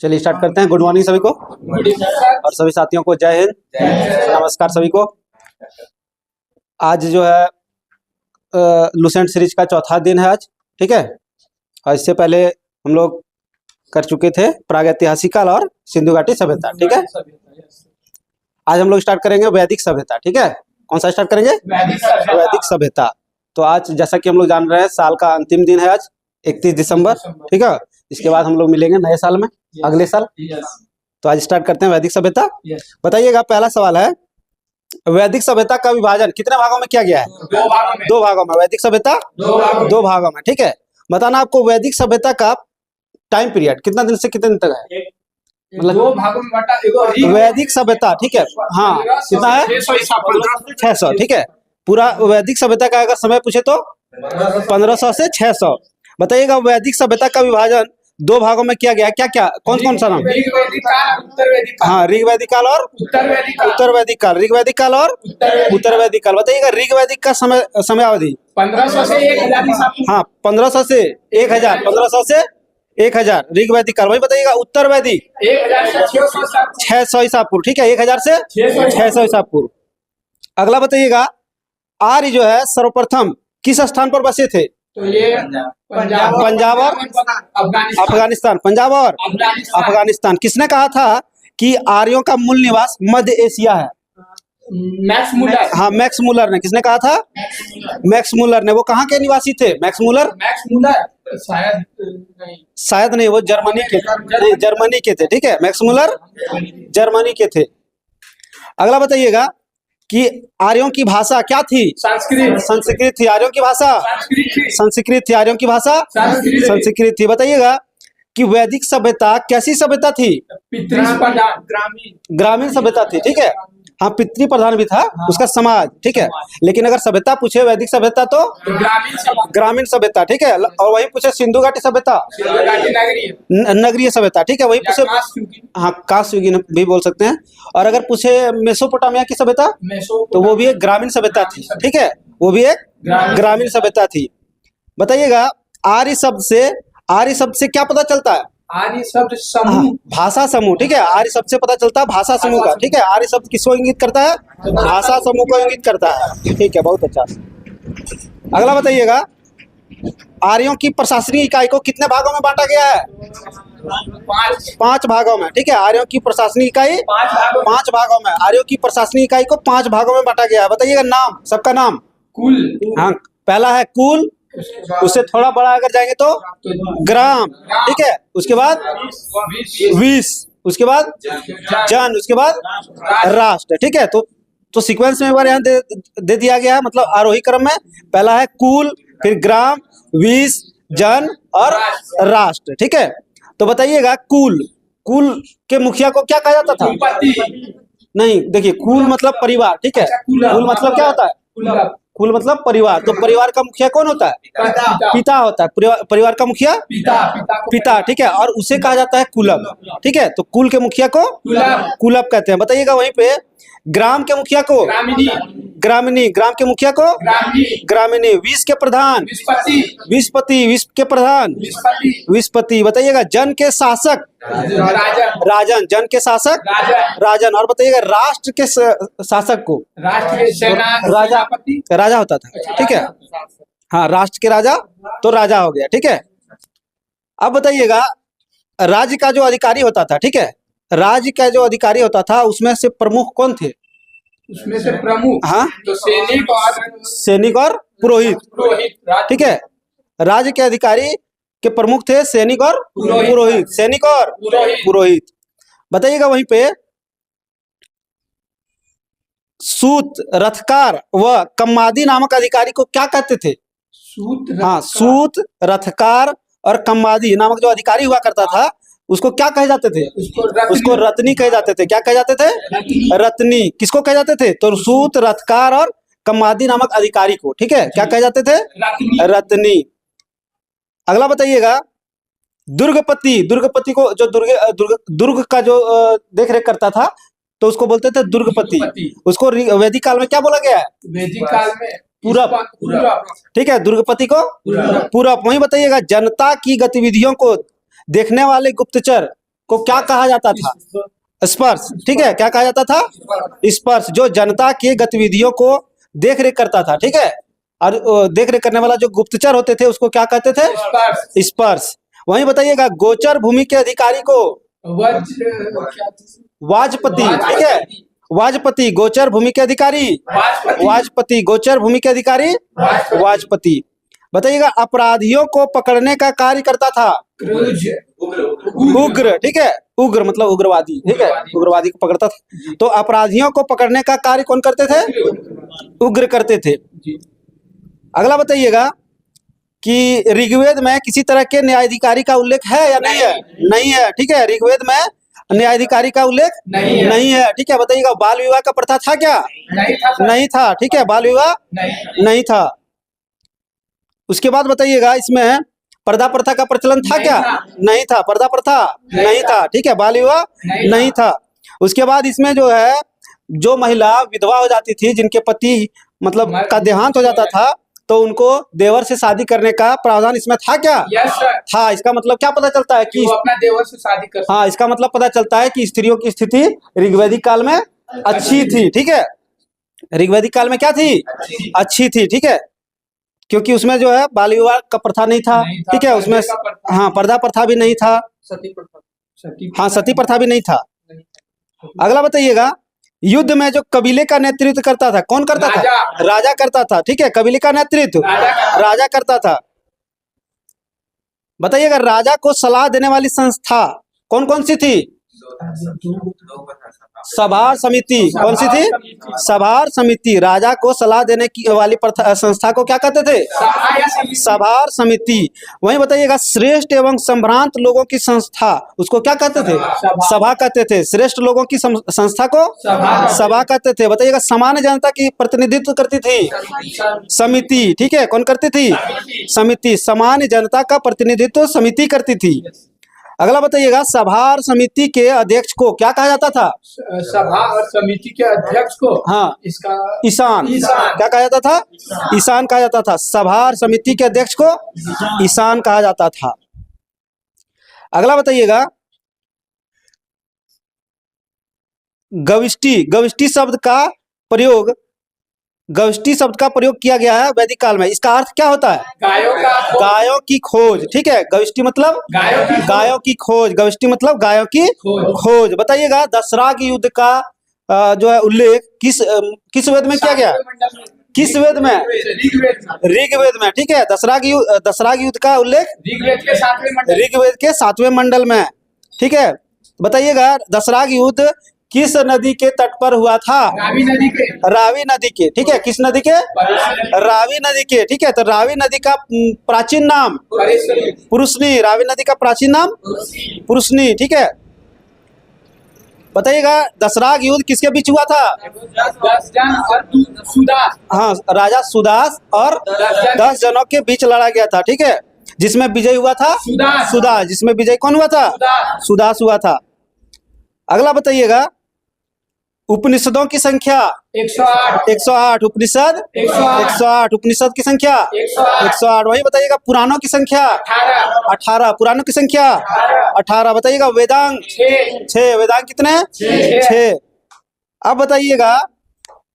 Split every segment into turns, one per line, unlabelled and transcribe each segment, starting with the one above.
चलिए स्टार्ट करते हैं। गुड मॉर्निंग सभी को और सभी साथियों को जय हिंद, नमस्कार सभी को। आज जो है लुसेंट सीरीज का चौथा दिन है आज, ठीक है। और इससे पहले हम लोग कर चुके थे प्रागैतिहासिक काल और सिंधु घाटी सभ्यता, ठीक है। आज हम लोग स्टार्ट करेंगे वैदिक सभ्यता, ठीक है। कौन सा स्टार्ट करेंगे? वैदिक सभ्यता। तो आज जैसा कि हम लोग जान रहे हैं साल का अंतिम दिन है आज 31 दिसंबर, ठीक है। इसके बाद हम लोग मिलेंगे नए साल में, अगले साल। तो आज स्टार्ट करते हैं वैदिक सभ्यता। बताइएगा, पहला सवाल है, वैदिक सभ्यता का विभाजन कितने भागों में किया गया है? दो भागों में। वैदिक सभ्यता दो भागों में, ठीक है। बताना आपको वैदिक सभ्यता का टाइम पीरियड कितना दिन से कितने दिन तक है, मतलब
दो भागों में बांटा।
वैदिक सभ्यता, ठीक है। हाँ, कितना है? 600, ठीक है। पूरा वैदिक सभ्यता का अगर समय पूछे तो 1500 से 600। बताइएगा, वैदिक सभ्यता का विभाजन दो भागों में किया गया, क्या क्या, कौन कौन सा नाम?
ऋग्वैदिक काल, उत्तरवैदिक काल।
हाँ, ऋग्वैदिक काल और
उत्तरवैदिक काल।
उत्तरवैदिक काल। ऋग्वैदिक काल और उत्तरवैदिक काल। बताइएगा, ऋग्वैदिक का समयावधि
1500 से 1000 ईसा पूर्व।
हाँ, 1500 से 1000, 1500 से 1000 ऋग्वैदिक काल। वही बताइएगा उत्तरवैदिक
1000 से 600 ईसा पूर्व।
600 ईसा पूर्व, ठीक है। 1000 से 600 ईसा पूर्व। अगला बताइएगा, आर्य जो है सर्वप्रथम किस स्थान पर बसे थे?
तो ये
पंजाब और अफगानिस्तान। पंजाब और अफगानिस्तान। किसने कहा था कि आर्यों का मूल निवास मध्य एशिया है?
Max Muller.
हाँ, मैक्स मूलर ने। किसने कहा था? मैक्स मूलर ने। वो कहाँ के निवासी थे मैक्स मूलर?
मैक्स मूलर शायद
नहीं, वो जर्मनी के नहीं, जर्मनी के थे, ठीक है। मैक्स मूलर जर्मनी के थे। अगला बताइएगा कि आर्यों की भाषा क्या थी? संस्कृत थी। आर्यों की भाषा संस्कृत थी। आर्यों की भाषा संस्कृत थी। बताइएगा कि वैदिक सभ्यता कैसी सभ्यता थी? ग्रामीण सभ्यता थी, ठीक है। हाँ, पितृ प्रधान भी था उसका समाज, ठीक है। लेकिन अगर सभ्यता पूछे वैदिक सभ्यता तो ग्रामीण सभ्यता, ठीक है। और वही पूछे सिंधु घाटी सभ्यता नगरीय सभ्यता, ठीक है। वही पूछे, हाँ, काश युगी भी बोल सकते हैं। और अगर पूछे मेसोपोटामिया की सभ्यता तो वो भी एक ग्रामीण सभ्यता थी, ठीक है। वो भी एक ग्रामीण सभ्यता थी। बताइएगा, आर्य शब्द से क्या पता चलता है?
आर्य शब्द समूह,
भाषा समूह, ठीक है। आर्य शब्द से पता चलता है भाषा समूह का, ठीक है। आर्य शब्द किसको इंगित करता है? भाषा समूह को इंगित करता है, ठीक है। बहुत अच्छा। अगला बताइएगा, आर्यों की प्रशासनिक इकाई को कितने भागों में बांटा गया है? 5 भागों में, ठीक है। आर्यों की प्रशासनिक इकाई 5 भागों में। आर्यों की प्रशासनिक इकाई को 5 भागों में बांटा गया है। बताइएगा नाम, सबका नाम।
कुल।
हाँ, पहला है कुल, उससे थोड़ा बड़ा अगर जाएंगे तो ग्राम, ठीक है। उसके बाद विश, उसके बाद जन, उसके बाद राष्ट्र, ठीक है। तो सीक्वेंस में एक बार यहाँ दे दिया गया है, मतलब आरोही क्रम में। पहला है कुल, फिर ग्राम, विश, जन और राष्ट्र, ठीक है। तो बताइएगा, कुल के मुखिया को क्या कहा जाता था? नहीं, देखिए, कुल मतलब परिवार, ठीक है। कुल मतलब क्या होता है? कुल मतलब परिवार। तो परिवार का मुखिया कौन होता है? पिता होता है। परिवार का मुखिया पिता, ठीक है। और उसे कहा जाता है कुलम, ठीक है। तो कुल के मुखिया को कुलप कहते हैं। बताइएगा, वहीं पे ग्राम के मुखिया को ग्रामीणी, ग्राम के मुखिया को ग्रामीणी। विश के प्रधान विशपति, विश के प्रधान विशपति। बताइएगा, जन के शासक राजन, जन के शासक राजन। और बताइएगा, राष्ट्र के शासक को राजा होता था, ठीक है। हाँ, राष्ट्र के राजा तो राजा हो गया, ठीक है। अब बताइएगा, राज्य का जो अधिकारी होता था, ठीक है। राज्य का जो अधिकारी होता था उसमें से प्रमुख कौन थे?
उसमें से प्रमुख,
हाँ,
तो
सैनिक और पुरोहित, ठीक है। राज्य के अधिकारी के प्रमुख थे सैनिक और पुरोहित। सैनिक और पुरोहित। बताइएगा, वहीं पे सूत, रथकार व कम्मादी नामक अधिकारी को क्या कहते थे? हाँ, सूत, रथकार और कम्मादी नामक जो अधिकारी हुआ करता था उसको क्या कहे जाते थे? उसको रत्नी कहे जाते थे। क्या कहे जाते थे? रत्नी। किसको कहे जाते थे? तो सूत, रथकार और कम्मादी नामक अधिकारी को, ठीक है, क्या कहे जाते थे? रत्नी। अगला बताइएगा, दुर्गपति को जो दुर्ग का जो देख रेख करता था तो उसको बोलते थे दुर्गपति। उसको वैदिक काल में क्या बोला गया है?
वैदिक काल में
पूरब, ठीक है। दुर्गपति को पूरब। वही बताइएगा, जनता की गतिविधियों को देखने वाले गुप्तचर को क्या कहा जाता था? स्पर्श। ठीक है, क्या कहा जाता था? स्पर्श। जो जनता की गतिविधियों को देख रेख करता था, ठीक है, और देख रेख करने वाला जो गुप्तचर होते थे उसको क्या कहते थे? स्पर्श। वहीं बताइएगा गोचर भूमि के अधिकारी को वाजपति। ठीक है, वाजपति। गोचर भूमि के अधिकारी वाजपति। गोचर भूमि के अधिकारी वाजपति। बताइएगा अपराधियों को पकड़ने का कार्य करता था उग्र। ठीक है, उग्र मतलब उग्रवादी। ठीक है, उग्रवादी को पकड़ता था। तो अपराधियों को पकड़ने का कार्य कौन करते थे? उग्र करते थे। अगला बताइएगा कि ऋग्वेद में किसी तरह के न्यायाधिकारी का उल्लेख है या नहीं है? नहीं है। ठीक है, ऋग्वेद में न्यायाधिकारी का उल्लेख नहीं है। ठीक है, बताइएगा बाल विवाह का प्रथा था क्या? नहीं था। ठीक है, बाल विवाह नहीं था। उसके बाद बताइएगा इसमें पर्दा प्रथा का प्रचलन था क्या? नहीं था। पर्दा प्रथा नहीं था। ठीक है, बाल विवाह नहीं था। उसके बाद इसमें जो है जो महिला विधवा हो जाती थी, जिनके पति मतलब का देहांत हो जाता था, तो उनको देवर से शादी करने का प्रावधान इसमें था क्या? था। इसका मतलब क्या पता चलता है कि
वो अपना देवर से शादी कर
हाँ, इसका मतलब पता चलता है कि स्त्रियों की स्थिति ऋग्वैदिक काल में अच्छी थी। ठीक है, ऋग्वैदिक काल में क्या थी? अच्छी थी। ठीक है, क्योंकि उसमें जो है बाल विवाह का प्रथा नहीं था। ठीक है, उसमें हाँ पर्दा प्रथा भी नहीं था। हाँ, सती प्रथा भी नहीं था। अगला बताइएगा युद्ध में जो कबीले का नेतृत्व करता था, कौन करता था? राजा करता था। ठीक है, कबीले का नेतृत्व राजा करता था। बताइएगा राजा को सलाह देने वाली संस्था कौन कौन सी थी? सभार समिति। कौन सी थी? सभार समिति। राजा को सलाह देने की वाली संस्था को क्या कहते थे? सभार समिति। वहीं बताइएगा श्रेष्ठ एवं संभ्रांत लोगों की संस्था उसको क्या कहते थे? सभा कहते थे। श्रेष्ठ लोगों की संस्था को सभा कहते थे। बताइएगा सामान्य जनता की प्रतिनिधित्व करती थी समिति। ठीक है, कौन करती थी? समिति। सामान्य जनता का प्रतिनिधित्व समिति करती थी। अगला बताइएगा सभा और समिति के अध्यक्ष को क्या कहा जाता था?
सभा और समिति के अध्यक्ष को
हाँ
इसका
ईशान। क्या कहा जाता था? ईशान कहा जाता था। सभा और समिति के अध्यक्ष को ईशान कहा जाता था। अगला बताइएगा गविष्टि। गविष्टि शब्द का प्रयोग किया गया है वैदिक काल में। इसका अर्थ क्या होता है? गायों की खोज। ठीक है, गविष्टि मतलब गायों की खोज। गविष्टि मतलब गायों की खोज। बताइएगा दशराग युद्ध का जो है उल्लेख किस वेद में किया गया? किस वेद में? ऋग्वेद में। ठीक है, दशराग युद्ध का उल्लेख ऋग्वेद के 7वें मंडल में। ठीक है, बताइएगा दशराग युद्ध किस नदी के तट पर हुआ था? रावी नदी के। ठीक है, किस नदी के? रावी नदी के। ठीक है, तो रावी नदी का प्राचीन नाम पुरुषनी। रावी नदी का प्राचीन नाम पुरुषनी। ठीक है, बताइएगा दशराग युद्ध किसके बीच हुआ था? हाँ, राजा सुदास और 10 जनों के बीच लड़ा गया था। ठीक है, जिसमें विजय हुआ था सुदास। जिसमें विजय कौन हुआ था? सुदास हुआ था। अगला बताइएगा उपनिषदों की संख्या 108। उपनिषद 108। उपनिषद की संख्या 108। वही बताइएगा पुराणों की संख्या 18। पुराणों की संख्या 18। बताइएगा वेदांग 6। वेदांग कितने? 6। अब बताइएगा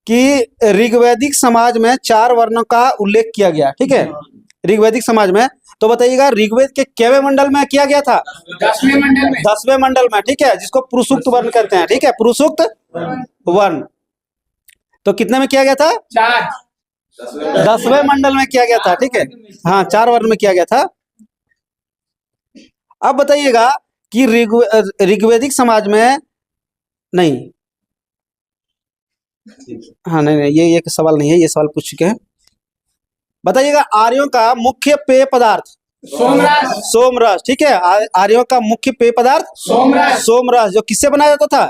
कि ऋग्वैदिक समाज में 4 वर्णों का उल्लेख किया गया। ठीक है, ऋग्वैदिक समाज में। तो बताइएगा ऋग्वेद के केवे मंडल में किया गया था? 10वें मंडल में। ठीक है, जिसको पुरुषोक्त वर्ण कहते हैं। ठीक है, पुरुषोक्त वर्ण। तो कितने में किया गया था? 10वें मंडल में किया गया था। ठीक है, हाँ 4 वर्ण में किया गया था। अब बताइएगा कि ऋग्वैदिक समाज में नहीं, हाँ नहीं ये सवाल नहीं है, ये सवाल पूछ चुके हैं। बताइएगा आर्यों का मुख्य पेय पदार्थ सोमरस। ठीक है, आर्यों का मुख्य पेय पदार्थ सोमरस, जो किससे बनाया जाता था?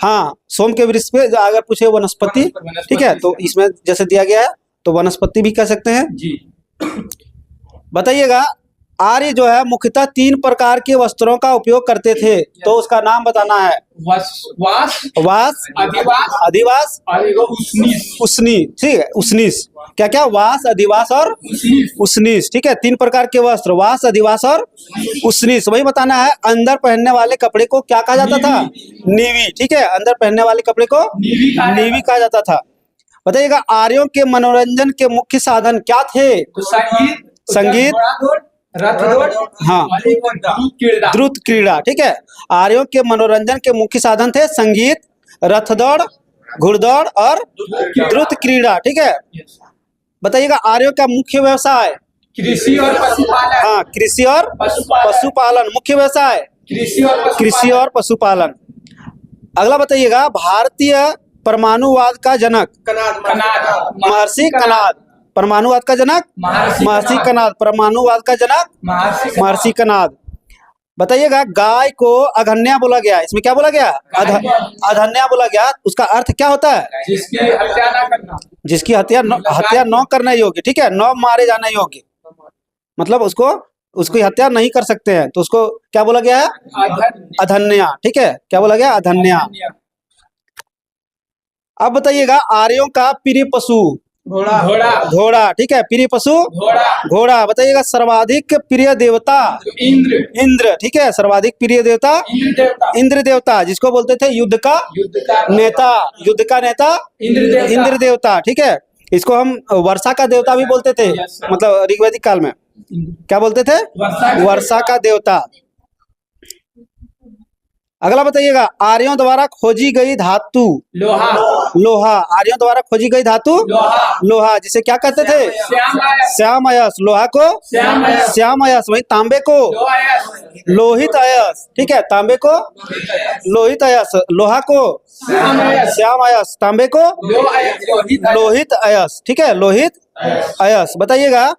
हाँ, सोम के वृक्ष पे अगर पूछे वनस्पति। ठीक है, तो इसमें जैसे दिया गया है तो वनस्पति भी कह सकते हैं। बताइएगा आर्य जो है मुख्यतः 3 प्रकार के वस्त्रों का उपयोग करते थे, तो उसका नाम बताना है।
वास,
वास,
अधिवास,
अधिवास,
और एगो उसनीस।
उसनी, ठीक है, उसनीस। क्या क्या? वास, अधिवास और उसनीस, ठीक है। 3 प्रकार के वस्त्र, वास, अधिवास और उसनीस, वही बताना है। अंदर पहनने वाले कपड़े को क्या कहा जाता था? नीवी, ठीक है। अंदर पहनने वाले कपड़े को नीवी कहा जाता था। बताइएगा आर्यों के मनोरंजन के मुख्य साधन क्या थे?
तो संगीत,
संगीत,
रथ दौड़,
हाँ,
और एक क्रीड़ा।
द्रुत क्रीड़ा, ठीक है। आर्यों के मनोरंजन के मुख्य साधन थे संगीत, रथ दौड़, घुड़दौड़ और द्रुत क्रीड़ा, ठीक है। बताइएगा आर्यों का मुख्य व्यवसाय?
कृषि और पशुपालन।
हाँ, कृषि और पशुपालन मुख्य व्यवसाय, कृषि और पशुपालन। अगला बताइएगा भारतीय परमाणुवाद का जनक?
कनाद,
महर्षि कनाद। परमाणुवाद का जनक महर्षि कनाद। परमाणुवाद का जनक महर्षि कनाद। बताइएगा गाय को अघन्या बोला गया, इसमें क्या बोला गया? अधन्या बोला गया। उसका अर्थ क्या होता है?
जिसकी हत्या न करना,
जिसकी हत्या न करने योग्य, ठीक है, न मारे जाने योग्य, मतलब उसकी हत्या नहीं कर सकते हैं, तो उसको क्या बोला गया है? अधन्या, ठीक है। क्या बोला गया? अधन्या। अब बताइएगा आर्यों का प्रिय पशु? घोड़ा, ठीक है। प्रिय पशु घोड़ा। बताइएगा सर्वाधिक प्रिय देवता? इंद्र, ठीक है। सर्वाधिक प्रिय देवता इंद्र देवता, जिसको बोलते थे युद्ध का नेता। युद्ध का नेता इंद्र देवता, ठीक है। इसको हम वर्षा का देवता भी बोलते थे, मतलब ऋग्वैदिक काल में क्या बोलते थे? वर्षा का देवता। अगला बताइएगा आर्यों द्वारा खोजी गई धातु? लोहा। आर्यों द्वारा खोजी गई धातु लोहा, जिसे क्या कहते थे? श्याम अयस। लोहा को श्याम अयस। वही तांबे को लोहित अयस, ठीक है। तांबे को लोहित अयस, लोहा को श्याम अयस, तांबे को लोहित अयस, ठीक है। लोहित अयस। बताइएगा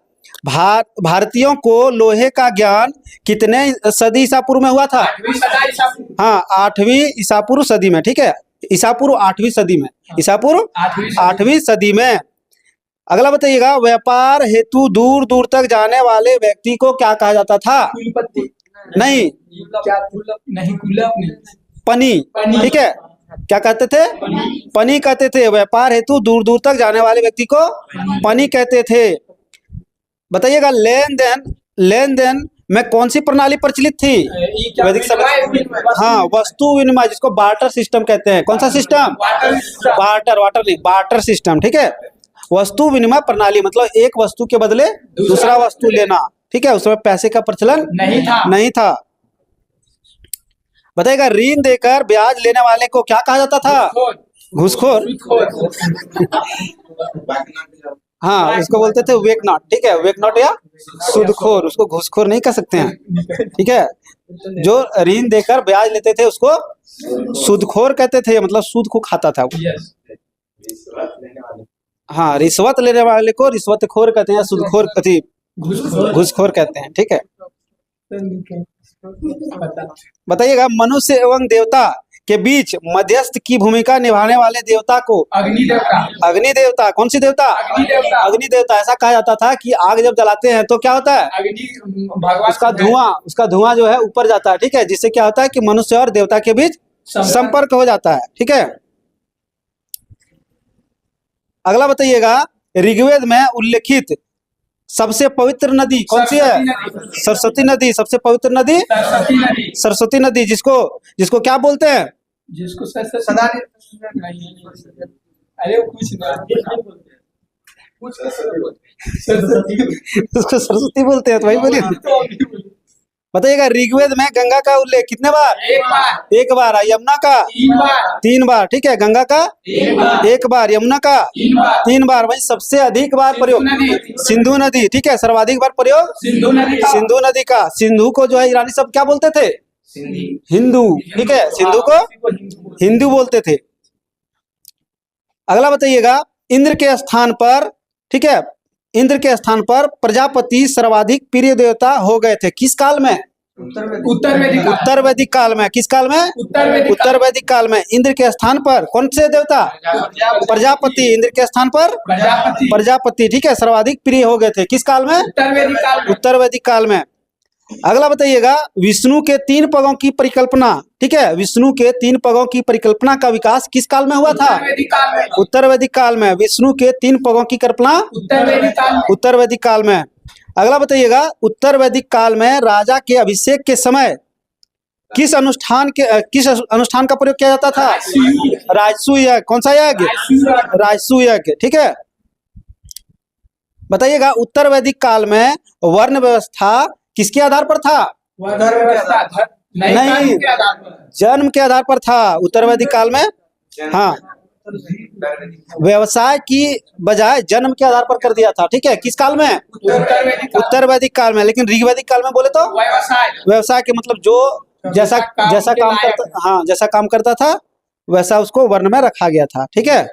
भारतीयों को लोहे का ज्ञान कितने सदी ईसा पूर्व में हुआ था? हाँ, 8वीं ईसा पूर्व सदी में, ठीक है। ईसा पूर्व 8वीं सदी में, ईसा पूर्व 8वीं सदी में। अगला बताइएगा व्यापार हेतु दूर दूर तक जाने वाले व्यक्ति को क्या कहा जाता था? नहीं, पनी, ठीक है। क्या कहते थे? पनी कहते थे। व्यापार हेतु दूर दूर तक जाने वाले व्यक्ति को पनी कहते थे। बताइएगा लेन देन में कौन सी प्रणाली प्रचलित थी? वैदिक समय। हाँ, वस्तु विनिमय, जिसको बार्टर सिस्टम कहते हैं। कौन सा सिस्टम? बार्टर सिस्टम, ठीक है। वस्तु विनिमय प्रणाली मतलब एक वस्तु के बदले दूसरा वस्तु लेना, ठीक है। उसमें पैसे का प्रचलन नहीं था। बताइएगा ऋण देकर ब्याज लेने वाले को क्या कहा जाता था? घूसखोर। हाँ, उसको बोलते थे वेक नॉट, ठीक है। वेक नॉट या सूदखोर, उसको घूसखोर नहीं कह सकते हैं, ठीक है। जो ऋण देकर ब्याज लेते थे उसको सूदखोर कहते थे, मतलब सूद को खाता था। हाँ, रिश्वत लेने वाले को रिश्वतखोर कहते हैं, सूदखोर घूसखोर कहते हैं, ठीक है। बताइएगा मनुष्य एवं देवता के बीच मध्यस्थ की भूमिका निभाने वाले देवता को? अग्नि देवता। कौन सी देवता? अग्नि देवता। ऐसा कहा जाता था कि आग जब जलाते हैं तो क्या होता है? उसका धुआं जो है ऊपर जाता है, ठीक है। जिससे क्या होता है कि मनुष्य और देवता के बीच संपर्क हो जाता है, ठीक है। अगला बताइएगा ऋग्वेद में उल्लेखित सबसे पवित्र नदी कौन सी है? सरस्वती नदी। सबसे पवित्र नदी सरस्वती नदी, जिसको क्या बोलते हैं?
जिसको सदा अरे
उसको सरस्वती बोलते हैं, तो वही बोलिए। बताइएगा ऋग्वेद में गंगा का उल्लेख कितने बार? एक बार। यमुना का 3 बार, ठीक है। गंगा का 1 बार, यमुना का 3 बार। वही सबसे अधिक बार प्रयोग सिंधु नदी, ठीक है। सर्वाधिक बार प्रयोग सिंधु नदी का। सिंधु को जो है ईरानी सब क्या बोलते थे? हिंदू, ठीक है। सिंधु को हिंदू बोलते थे। अगला बताइएगा इंद्र के स्थान पर, ठीक है, इंद्र के स्थान पर प्रजापति सर्वाधिक प्रिय देवता हो गए थे किस काल में? उत्तर वैदिक काल में। किस काल में? उत्तर वैदिक काल में। इंद्र के स्थान पर कौन से देवता? प्रजापति। इंद्र के स्थान पर प्रजापति, ठीक है, सर्वाधिक प्रिय हो गए थे किस काल में? उत्तर वैदिक काल में। अगला बताइएगा, विष्णु के 3 पगों की परिकल्पना, ठीक है, विष्णु के 3 पगों की परिकल्पना का विकास किस काल में हुआ था?
वैदिक काल में।
उत्तर वैदिक काल में विष्णु के 3 पगों की कल्पना
उत्तर वैदिक काल में।
उत्तर वैदिक काल में। अगला बताइएगा, उत्तर वैदिक काल में राजा के अभिषेक के समय किस अनुष्ठान का प्रयोग किया जाता था? राजसूय यज्ञ। कौन सा यज्ञ? राजसूय यज्ञ, ठीक है। बताइएगा, उत्तर वैदिक काल में वर्ण व्यवस्था किसके आधार पर था? नहीं, जन्म के आधार पर था उत्तर वैदिक काल में। हाँ, व्यवसाय की बजाय जन्म के आधार पर कर दिया था, ठीक है। किस काल में? उत्तर वैदिक काल में। लेकिन ऋग वैदिक काल में बोले तो व्यवसाय के मतलब जो जैसा काम करता, हाँ, जैसा काम करता था वैसा उसको वर्ण में रखा गया था, ठीक है।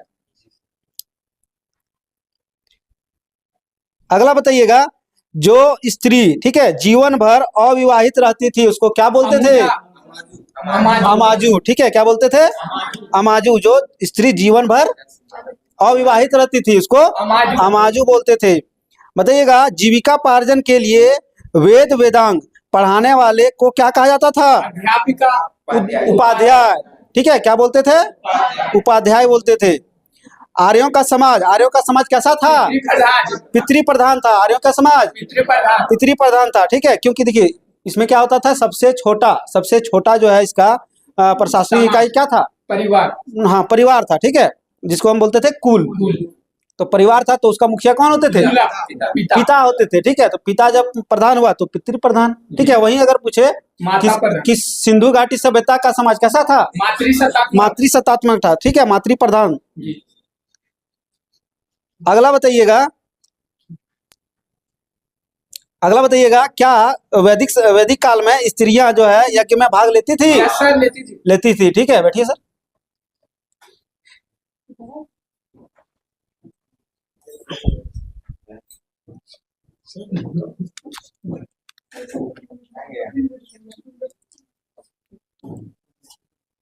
अगला बताइएगा, जो स्त्री, ठीक है, जीवन भर अविवाहित रहती थी उसको क्या बोलते थे? अमाजू, ठीक है। क्या बोलते थे? अमाजू। जो स्त्री जीवन भर अविवाहित रहती थी उसको अमाजू बोलते थे। बताइएगा, जीविका पार्जन के लिए वेद वेदांग पढ़ाने वाले को क्या कहा जाता था?
अध्यापिका,
उपाध्याय, ठीक है। क्या बोलते थे? उपाध्याय बोलते थे। आर्यों का समाज कैसा था? पितृ प्रधान था। आर्यों का समाज पितृ प्रधान था, ठीक है। क्योंकि देखिए इसमें क्या होता था, सबसे छोटा जो है इसका प्रशासनिक इकाई क्या था?
परिवार।
हाँ, परिवार था, ठीक है, जिसको हम बोलते थे कुल। तो परिवार था तो उसका मुखिया कौन होते थे? पिता होते थे, ठीक है। तो पिता जब प्रधान हुआ तो पितृ प्रधान, ठीक है। वहीं अगर पूछे कि सिंधु घाटी सभ्यता का समाज कैसा था? मातृसत्तात्मक था, ठीक है, मातृ प्रधान। अगला बताइएगा, क्या वैदिक काल में स्त्रियां जो है यज्ञ में भाग लेती थी? लेती थी, ठीक है। बैठिए सर।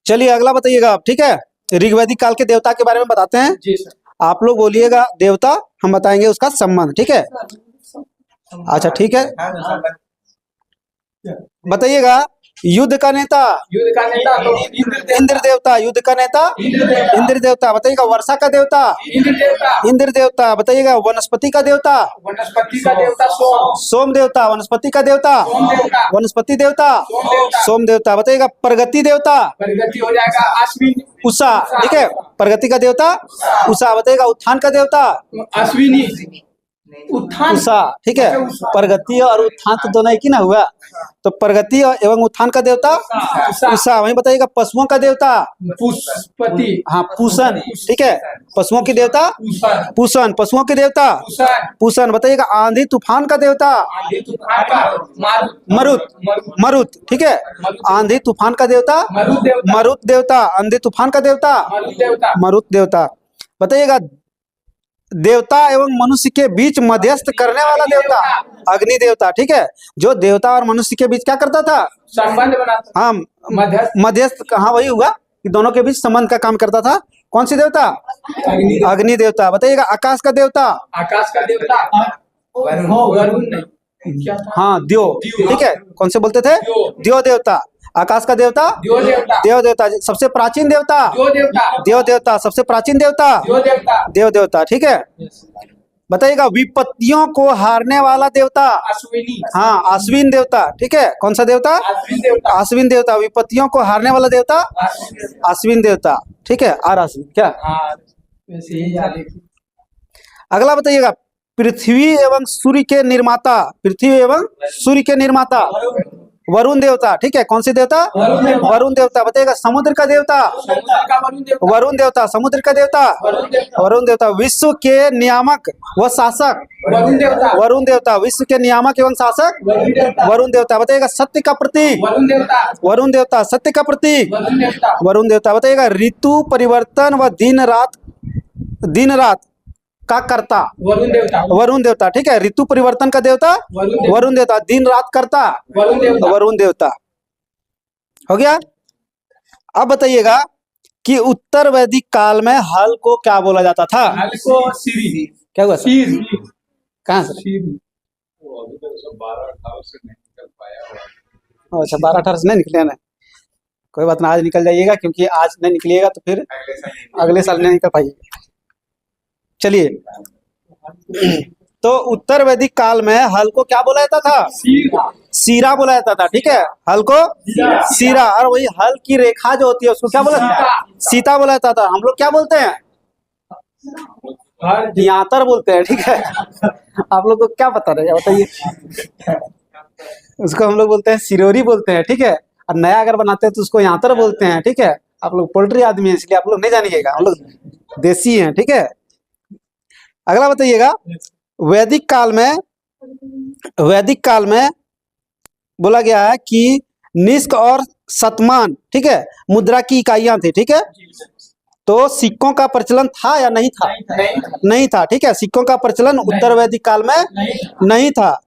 चलिए अगला बताइएगा आप, ठीक है। ऋग वैदिक काल के देवता के बारे में बताते हैं।
जी सर।
आप लोग बोलिएगा देवता, हम बताएंगे उसका संबंध, ठीक है। अच्छा, ठीक है। बताइएगा, युद्ध का नेता
तो
इंद्र देवता। युद्ध का नेता इंद्र देवता। बताइएगा, वर्षा का देवता इंद्र देवता। बताइएगा, वनस्पति का देवता सोम देवता। वनस्पति का देवता वनस्पति देवता सोम देवता। बताइएगा, प्रगति देवता
प्रगति हो जाएगा अश्विनी,
उषा, ठीक है। प्रगति का देवता उषा। बताइएगा, उत्थान का देवता
अश्विनी, उत्थान,
उषा, ठीक है। प्रगति और उत्थान तो दोनों एक ही ना हुआ, तो प्रगति एवं उत्थान का देवता उषा। वहीं बताइएगा, पशुओं का देवता
पुष्पति,
हाँ, पूषण, ठीक है। पशुओं की देवता पूषण। पशुओं की देवता पूषण। बताइएगा, आंधी तूफान का देवता मरुत, ठीक है। आंधी तूफान का देवता मरुत देवता। आंधी तूफान का देवता मरुत देवता। बताइएगा, देवता एवं मनुष्य के बीच मध्यस्थ करने वाला देवता अग्नि देवता, ठीक है। जो देवता और मनुष्य के बीच क्या करता था?
संबंध बनाता।
हाँ, मध्यस्थ, हाँ, वही हुआ कि दोनों के बीच संबंध का काम करता था। कौन सी देवता? अग्नि देवता। बताइएगा, आकाश का देवता
वरुण,
हाँ, द्यो, ठीक है। कौन से बोलते थे? द्यो देवता। आकाश का देवता देव देवता। सबसे प्राचीन देवता देव देवता। सबसे प्राचीन देवता देव देवता, ठीक है। बताइएगा, विपत्तियों को हारने वाला देवता
अश्विनी,
हाँ, अश्विन देवता, ठीक है। कौन सा देवता? अश्विन देवता। विपत्तियों को हारने वाला देवता अश्विन देवता, ठीक है। आर अश्विन क्या? अगला बताइएगा, पृथ्वी एवं सूर्य के निर्माता वरुण देवता, ठीक है। कौन सी देवता? वरुण देवता। बताइएगा, समुद्र का देवता वरुण देवता। समुद्र का देवता वरुण देवता। विश्व के नियामक व शासक वरुण देवता। विश्व के नियामक एवं शासक वरुण देवता। बताइएगा, सत्य का प्रतीक वरुण देवता। सत्य का प्रतीक वरुण देवता। बताइएगा, ऋतु परिवर्तन व दिन रात का कर्ता वरुण देवता, ठीक है। ऋतु परिवर्तन का देवता वरुण देवता। दिन रात करता वरुण देवता। हो गया। अब बताइएगा कि उत्तर वैदिक काल में हल को क्या बोला जाता था?
हल को सीरी।
क्या हुआ?
सीरी।
कहाँ से? अच्छा 12-18 से नहीं निकले ना, कोई बात ना, आज निकल जाइएगा, क्योंकि आज नहीं निकलिएगा तो फिर अगले साल नहीं निकल पाइएगा। चलिए, तो उत्तर वैदिक काल में हल को क्या बोला जाता था? सीरा बोला जाता था। ठीक है, हल को सीरा, और वही हल की रेखा जो होती है उसको क्या बोला जाता था? सीता बोला जाता था। हम लोग क्या बोलते हैं? यातर बोलते हैं। ठीक है, आप लोग को क्या पता रहेगा बताइए? उसको हम लोग बोलते हैं सिरोरी बोलते हैं। ठीक है, और नया अगर बनाते हैं तो उसको यातर बोलते हैं। ठीक है, आप लोग पोल्ट्री आदमी है इसलिए आप लोग नहीं जानिएगा, हम लोग देसी हैं। ठीक है, अगला बताइएगा, वैदिक काल में बोला गया है कि निष्क और शतमान, ठीक है, मुद्रा की इकाइयां थी। ठीक है, तो सिक्कों का प्रचलन था या नहीं था? नहीं था। ठीक है, सिक्कों का प्रचलन उत्तर वैदिक काल में नहीं था।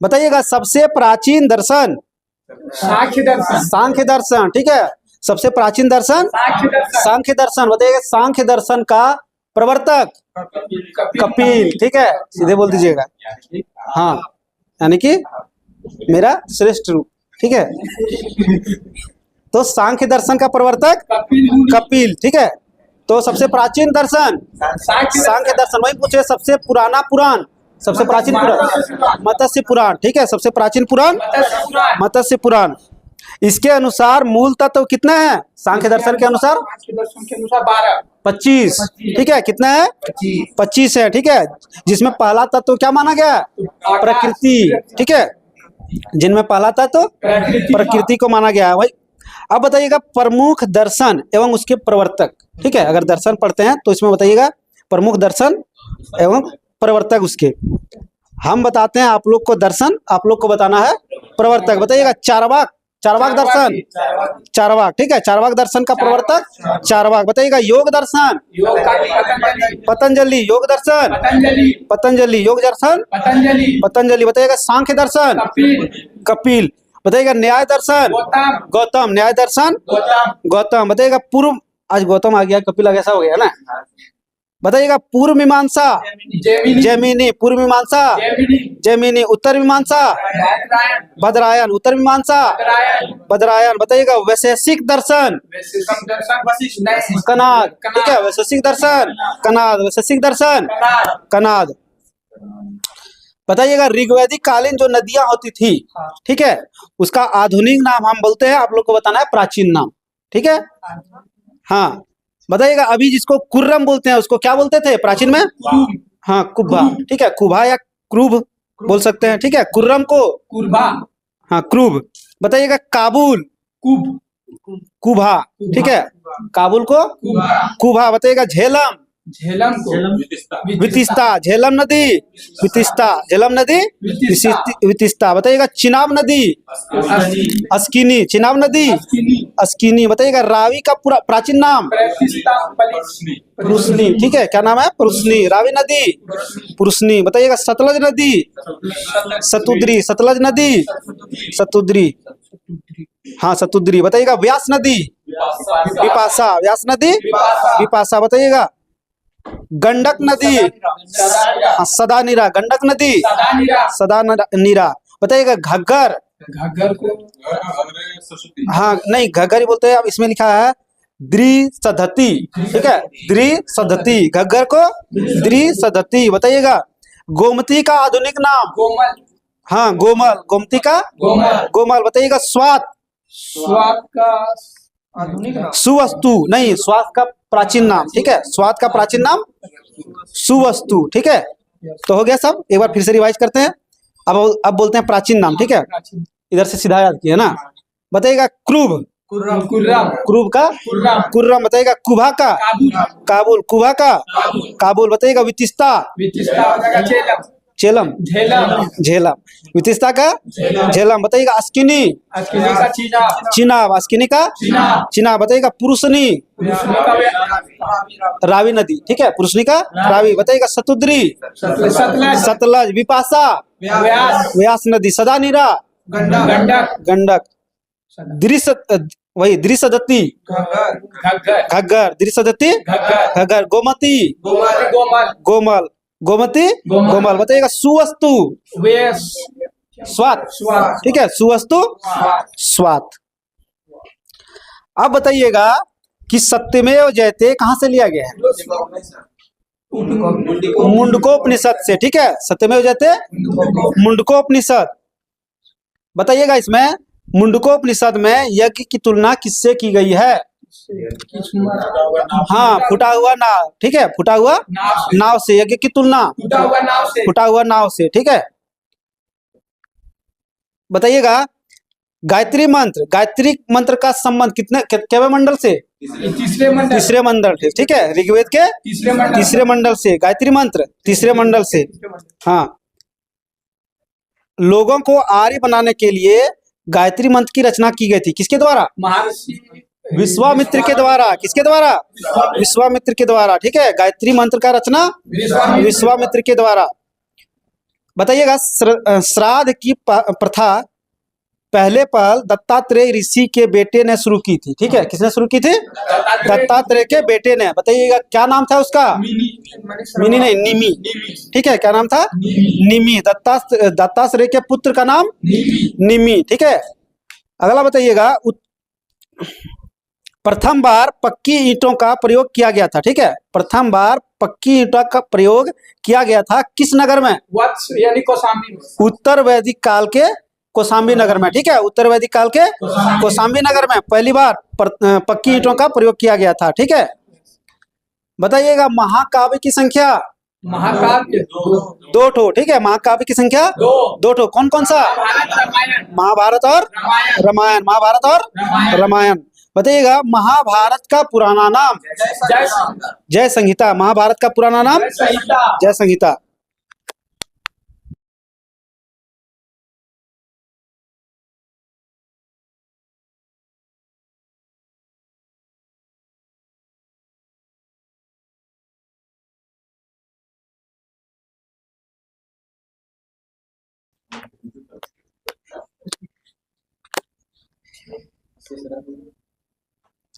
बताइएगा, सबसे प्राचीन दर्शन? सांख्य दर्शन। ठीक है, सबसे प्राचीन दर्शन सांख्य दर्शन। बताइएगा, सांख्य दर्शन का प्रवर्तक? कपिल। ठीक है, सीधे बोल दीजिएगा। हाँ, यानी कि मेरा श्रेष्ठ रूप। ठीक है, तो सांख्य दर्शन का प्रवर्तक कपिल। ठीक है, तो सबसे प्राचीन दर्शन सांख्य दर्शन। वही पूछे, सबसे पुराना पुराण? सबसे प्राचीन पुराण मत्स्य पुराण। ठीक है, सबसे प्राचीन पुराण मत्स्य पुराण। इसके अनुसार मूल तत्व कितना है? सांख्य दर्शन के अनुसार 25। ठीक है, कितना है? 25 है। ठीक है, जिसमें पहला तत्व क्या माना गया? प्रकृति। ठीक है, जिनमें पहला तत्व प्रकृति को माना गया है। भाई, अब बताइएगा प्रमुख दर्शन एवं उसके प्रवर्तक। ठीक है, अगर दर्शन पढ़ते हैं तो इसमें बताइएगा प्रमुख दर्शन एवं प्रवर्तक उसके। हम बताते हैं आप लोग को दर्शन, आप लोग को बताना है प्रवर्तक। बताइएगा, चारवाक दर्शन, चारवाक। ठीक है, चारवाक दर्शन का प्रवर्तक चारवाक। बताइएगा, योग दर्शन? पतंजलि। योग दर्शन? पतंजलि। योग दर्शन? पतंजलि। बताइएगा, सांख्य दर्शन? कपिल। बताइएगा, न्याय दर्शन? गौतम। न्याय दर्शन? गौतम। बताइएगा, पूर्व, आज गौतम आ गया, कपिल आ गया, ऐसा हो गया ना। बताइएगा, पूर्व मीमांसा? जैमिनी। पूर्व मीमांसा? जैमिनी। उत्तर मीमांसा? बदरायन। उत्तर मीमांसा? बदरायन। बताइएगा, वैशेषिक दर्शन? कनाद। ठीक है, वैशेषिक दर्शन कनाद। वैशेषिक दर्शन कनाद। बताइएगा, ऋग्वैदिक कालीन जो नदियां होती थी, ठीक है, उसका आधुनिक नाम हम बोलते हैं, आप लोग को बताना है प्राचीन नाम। ठीक है, हाँ, बताइएगा, अभी जिसको कुर्रम बोलते हैं उसको क्या बोलते थे प्राचीन में? हाँ, कुब्भा। ठीक है, कुभा या क्रूब बोल सकते हैं। ठीक है, कुर्रम को कुर्बा। हाँ, क्रूब। बताइएगा, काबुल? कुभा। ठीक है, काबुल को कुभा। बताइएगा, झेलम? वितिस्ता। झेलम नदी वितिस्ता। झेलम नदी वितिस्ता। बताइएगा, चिनाब नदी? अस्किनी। चिनाब नदी अस्किनी। बताइएगा, रावी का पूरा प्राचीन नाम? पुरुषनी। ठीक है, क्या नाम है? पुरुषनी। रावी नदी पुरुषनी। बताइएगा, सतलज नदी? सतुद्री। सतलज नदी सतुद्री। हाँ, सतुद्री। बताइएगा, व्यास नदी? विपाशा। व्यास नदी विपाशा। बताइएगा, गंडक नदी? सदा नीरा। गंडक नदी सदा नीरा। बताइएगा, घग्गर? हाँ, नहीं, घग्गर ही बोलते हैं, अब इसमें लिखा है द्विसदती। ठीक है, द्विसदती। घग्गर को द्विसदती। बताइएगा, गोमती का आधुनिक नाम? हाँ, गोमल। गोमती का गोमल। बताइएगा, स्वात? का आधुनिक नाम? सुवस्तु। नहीं, स्वात का प्राचीन नाम। ठीक है, स्वात का प्राचीन नाम सुवस्तु। ठीक है, तो हो गया सब। एक बार फिर से रिवाइज करते हैं। अब बोलते हैं प्राचीन नाम। ठीक है, इधर से सीधा याद किया ना। बताइएगा, क्रूब? क्रूब का कुर्रम। बताइएगा, कुभा का काबुल। कुभा का काबुल। बताइएगा, वितिस्ता? चेलम। झेलम। वितिस्ता का झेलम। बताइएगा, अस्किनी? चिनाब। अस्किनी का चिनाब। बताइएगा, पुरुषनी? रावी नदी। ठीक है, पुरुषनी का रावी। बताइएगा, सतुद्री? सतलज। विपाशा? व्यास नदी। सदा नीरा? गंडक। वही द्विसदती? घग्गर। द्विसदती घग्गर। गोमती? गोमल। गोमती गोमल। बताइएगा, सुवस्तु? स्वात,
स्वात।
ठीक है, सुवस्तु स्वात। अब बताइएगा कि सत्यमेव जयते कहां से लिया गया है? मुंडकोपनिषद से, ठीक है, सत्यमेव जयते मुंडकोपनिषद। बताइएगा इसमें मुंडकोपनिषद में यज्ञ की तुलना किससे की गई है? हाँ, फुटा हुआ नाव, ठीक है, फुटा हुआ नाव से यज्ञ की तुलना फुटा हुआ नाव से, ठीक है। बताइएगा गायत्री मंत्र का संबंध केवल मंडल से? तीसरे मंडल से, ठीक है, ऋग्वेद के तीसरे मंडल से, गायत्री मंत्र तीसरे मंडल से। हाँ, लोगों को आर्य बनाने के लिए गायत्री मंत्र की रचना की गई थी, किसके द्वारा?
महर्षि
विश्वामित्र के द्वारा। किसके द्वारा? विश्वामित्र के द्वारा, ठीक है, गायत्री मंत्र का रचना विश्वामित्र के द्वारा। बताइएगा श्राद्ध की प्रथा पहले पहल दत्तात्रेय ऋषि के बेटे ने शुरू की थी, ठीक है, किसने शुरू की थी? दत्तात्रेय के बेटे ने। बताइएगा क्या नाम था उसका? मिनी नहीं, निमि, ठीक है, क्या नाम था? निमि। दत्तात्रेय के पुत्र का नाम निमि, ठीक है। अगला बताइएगा प्रथम बार पक्की ईंटों का प्रयोग किया गया था, ठीक है, प्रथम बार पक्की ईंटों का प्रयोग किया गया था किस नगर में?
यानी कौशाम्बी।
उत्तर वैदिक काल के कौशाम्बी नगर में, ठीक है, उत्तर वैदिक काल के कौशाम्बी नगर में पहली बार पक्की ईंटों का प्रयोग किया गया था, ठीक है। बताइएगा महाकाव्य की संख्या?
महाकाव्य
दो ठो, ठीक है, महाकाव्य की संख्या दो ठो। कौन कौन सा? महाभारत और रामायण, महाभारत और रामायण। बताइएगा महाभारत का पुराना नाम? जय संहिता। महाभारत का पुराना नाम जय संहिता।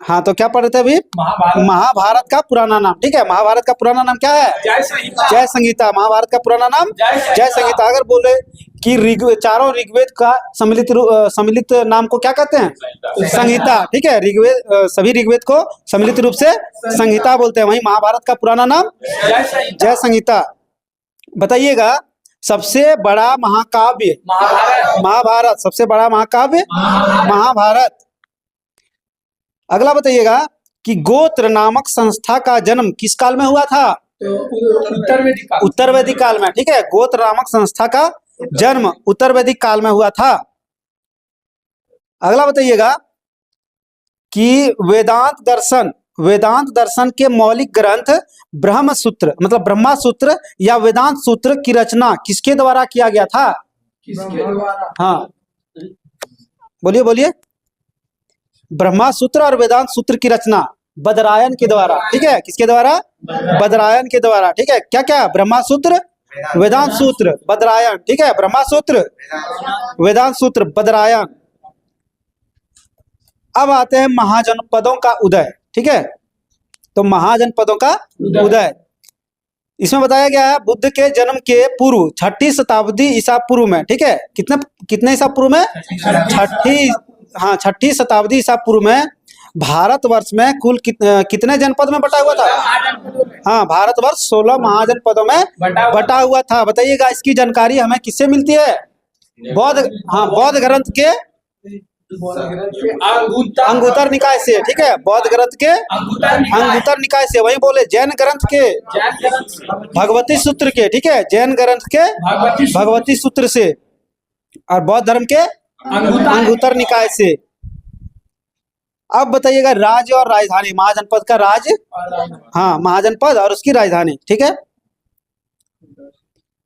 हाँ, तो क्या पढ़ रहे थे अभी? महाभारत का पुराना नाम, ठीक है, महाभारत का पुराना नाम क्या है? जय संहिता। महाभारत का पुराना नाम जय संहिता। अगर बोले कि चारों ऋग्वेद का सम्मिलित नाम को क्या कहते हैं? संहिता, ठीक है, ऋग्वेद सभी ऋग्वेद को सम्मिलित रूप से संहिता बोलते हैं। वहीं महाभारत का पुराना नाम जय संहिता। बताइएगा सबसे बड़ा महाकाव्य? महाभारत। सबसे बड़ा महाकाव्य महाभारत। अगला बताइएगा कि गोत्र नामक संस्था का जन्म किस काल में हुआ था? उत्तर वैदिक काल में, ठीक है, गोत्र नामक संस्था का जन्म उत्तर वैदिक काल में हुआ था। अगला बताइएगा कि वेदांत दर्शन के मौलिक ग्रंथ ब्रह्म सूत्र मतलब ब्रह्मा सूत्र या वेदांत सूत्र की रचना किसके द्वारा किया गया था?
किसके द्वारा?
हाँ, बोलिए बोलिए। ब्रह्मा सूत्र और वेदांत सूत्र की रचना बदरायन के द्वारा, ठीक है, किसके द्वारा? बदरायन के द्वारा, ठीक है। क्या क्या? ब्रह्मा सूत्र, वेदांत सूत्र, बदरायन, ठीक है, ब्रह्मा सूत्र, वेदांत सूत्र, बदरायन। अब आते हैं महाजनपदों का उदय, ठीक है, तो महाजनपदों का उदय इसमें बताया गया है बुद्ध के जन्म के पूर्व 6ठी शताब्दी ईसा पूर्व में, ठीक है, कितने ईसा पूर्व में? 6ठी शताब्दी ईसा पूर्व में भारतवर्ष में कुल कितने जनपद में बटा हुआ था? हाँ, भारतवर्ष 16 महाजनपदों में बटा हुआ था। बताइएगा इसकी जानकारी हमें किससे मिलती है? बौद्ध ग्रंथ के अंगुत्तर निकाय से, ठीक है, बौद्ध ग्रंथ के अंगुत्तर निकाय से। वही बोले जैन ग्रंथ के भगवती सूत्र के, ठीक है, जैन ग्रंथ के भगवती सूत्र से और बौद्ध धर्म के अंगुत्तर निकाय से। अब बताइएगा राज्य और राजधानी, महाजनपद का राज्य, हाँ, महाजनपद और उसकी राजधानी, ठीक है।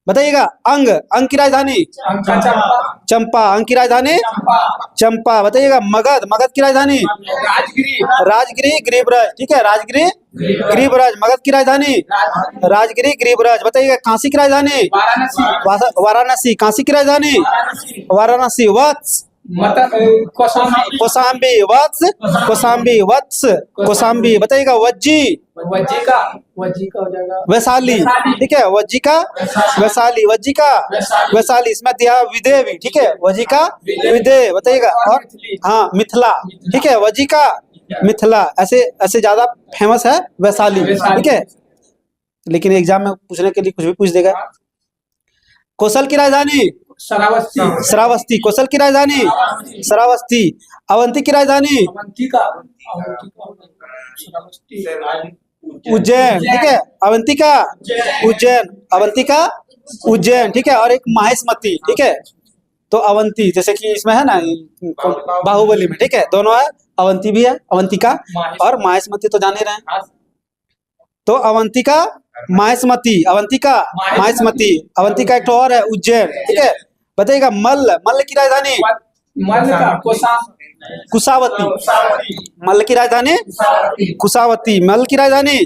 बताइएगा अंग की राजधानी चंपा, अंग की राजधानी चंपा। बताइएगा मगध की राजधानी राजगिरी गिरिब्रज, ठीक है, राजगिरी गिरिब्रज। मगध की राजधानी राजगिरी गिरिब्रज। बताइएगा काशी की राजधानी वाराणसी, काशी की राजधानी वाराणसी।
कौशाम्बी।
कौशाम्बी, वत्स, कौशाम्बी, वत्स, कौशाम्बी। बताइएगा वज्जी,
वज्जिका। वज्जिका हो जाएगा
वैशाली, ठीक है, वज्जिका वैशाली, वज्जिका वैशाली। इसमें दिया विदे भी, ठीक है, वज्जिका विदे। बताइएगा और हाँ मिथिला, ठीक है, वज्जिका मिथिला। ऐसे ऐसे ज्यादा फेमस है वैशाली, ठीक है। लेकिन एग्जाम में पूछने के लिए कुछ भी पूछ देगा। कौशल की राजधानी
श्रावस्ती।
श्रावस्ती, कौशल की राजधानी श्रावस्ती। अवंती की राजधानी
अवंतिका। श्रावस्ती।
उज्जैन, ठीक है, अवंतिका उज्जैन, अवंतिका उज्जैन, ठीक है। और एक माहेशमती, ठीक है। तो अवंती जैसे कि इसमें है ना बाहुबली में, ठीक है, दोनों है, अवंती भी है, अवंतिका और माहेशमती तो जान ही रहे हैं। तो अवंतिका माहेशमती, अवंतिका माहेशमती। अवंतिका एक तो और है उज्जैन, ठीक है। बताइएगा मल्ल, मल्ल की राजधानी
मल्ल का
कुशावती, मल्ल की राजधानी कुशावती, मल्ल की राजधानी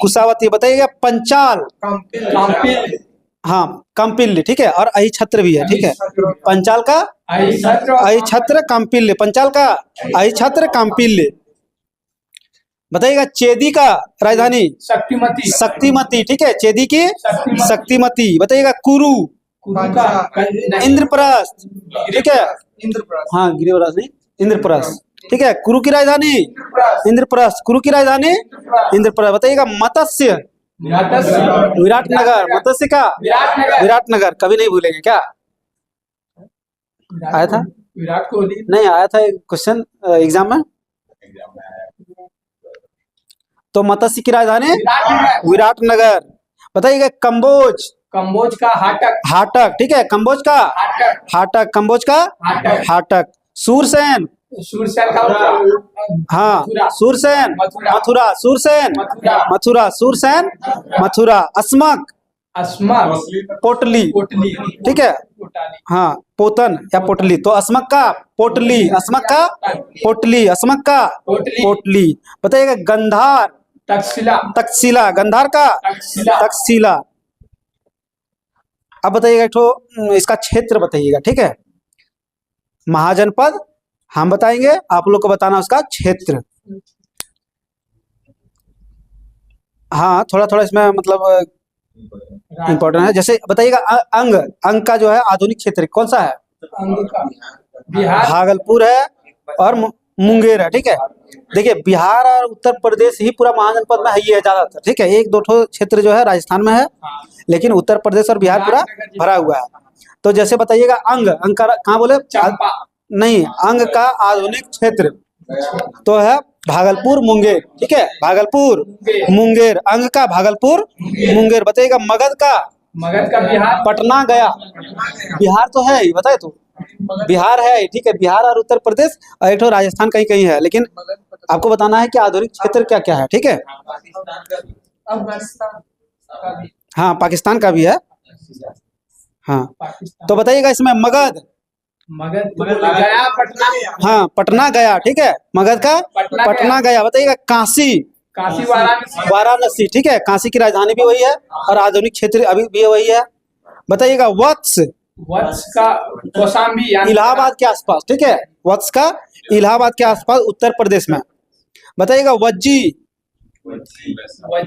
कुशावती। बताइएगा पंचाल,
काम्पिल।
हाँ कंपिल्य, ठीक है। और अहिछत्र भी है, ठीक है। पंचाल का अहिछत्र कंपिल्य, पंचाल का अहिछत्र कंपिल्य। बताइएगा चेदी का राजधानी
शक्तिमती।
शक्तिमती, ठीक है, चेदी की शक्तिमती। बताइएगा कुरु इंद्रप्रस्थ, ठीक है, हाँ गिरिवराज नहीं इंद्रप्रस्थ, ठीक है। कुरु की राजधानी इंद्रप्रस्थ, कुरु की राजधानी इंद्रप्रस्थ। बताइएगा मत्स्य विराटनगर, मत्स्य का विराटनगर। कभी नहीं भूलेंगे क्या? आया था
विराट कोहली।
नहीं आया था क्वेश्चन एग्जाम में। तो मत्स्य की राजधानी विराटनगर। बताइएगा कंबोज,
कंबोज का हाटक।
हाटक, ठीक है, कंबोज का हाटक, कंबोज का हाटक। सूरसेन,
सूरसेन का
हाँ सूरसेन मथुरा, सूरसेन मथुरा, सूरसेन मथुरा। अस्मक
अस्मक
पोटली,
पोटली,
ठीक है, हाँ पोतन या पोटली। तो अस्मक का पोटली, अस्मक का पोटली, अस्मक का पोटली। बताइएगा गंधार
तक्षशिला।
तक्षशिला, गंधार का तक्षशिला। अब बताइएगा एक तो इसका क्षेत्र बताइएगा, ठीक है। महाजनपद हम बताएंगे, आप लोग को बताना उसका क्षेत्र। हाँ थोड़ा थोड़ा इसमें मतलब इम्पोर्टेंट है। जैसे बताइएगा अंग, अंग का जो है आधुनिक क्षेत्र कौन सा है?
अंग का बिहार,
भागलपुर है और मुंगेर है, ठीक है। देखिए बिहार और उत्तर प्रदेश ही पूरा महाजनपद में है ही है ज्यादातर, ठीक है। एक दो ठो क्षेत्र जो है राजस्थान में है, लेकिन उत्तर प्रदेश और बिहार पूरा भरा हुआ है। तो जैसे बताइएगा अंग, अंग का कहाँ बोले? नहीं, अंग का आधुनिक क्षेत्र तो है भागलपुर मुंगेर, ठीक है, भागलपुर मुंगेर, अंग का भागलपुर मुंगेर। बताइएगा मगध का
बिहार,
पटना गया। बिहार तो है ही, बताए तो बिहार है ही, ठीक है। बिहार और उत्तर प्रदेश और एक तो राजस्थान कहीं कहीं है, लेकिन आपको बताना है कि आधुनिक क्षेत्र क्या क्या है, ठीक है। हाँ पाकिस्तान का भी है, हाँ। तो बताइएगा इसमें मगध
गया, पटना,
हाँ पटना गया, ठीक है, मगध का पटना गया। बताइएगा काशी,
काशी वाराणसी,
वाराणसी, ठीक है, काशी की राजधानी भी वही है और आधुनिक क्षेत्र अभी भी वही है। बताइएगा वत्स,
वत्स का कौशाम्बी
इलाहाबाद के आसपास, ठीक है, वत्स का इलाहाबाद के आसपास उत्तर प्रदेश में। बताइएगा वज्जी,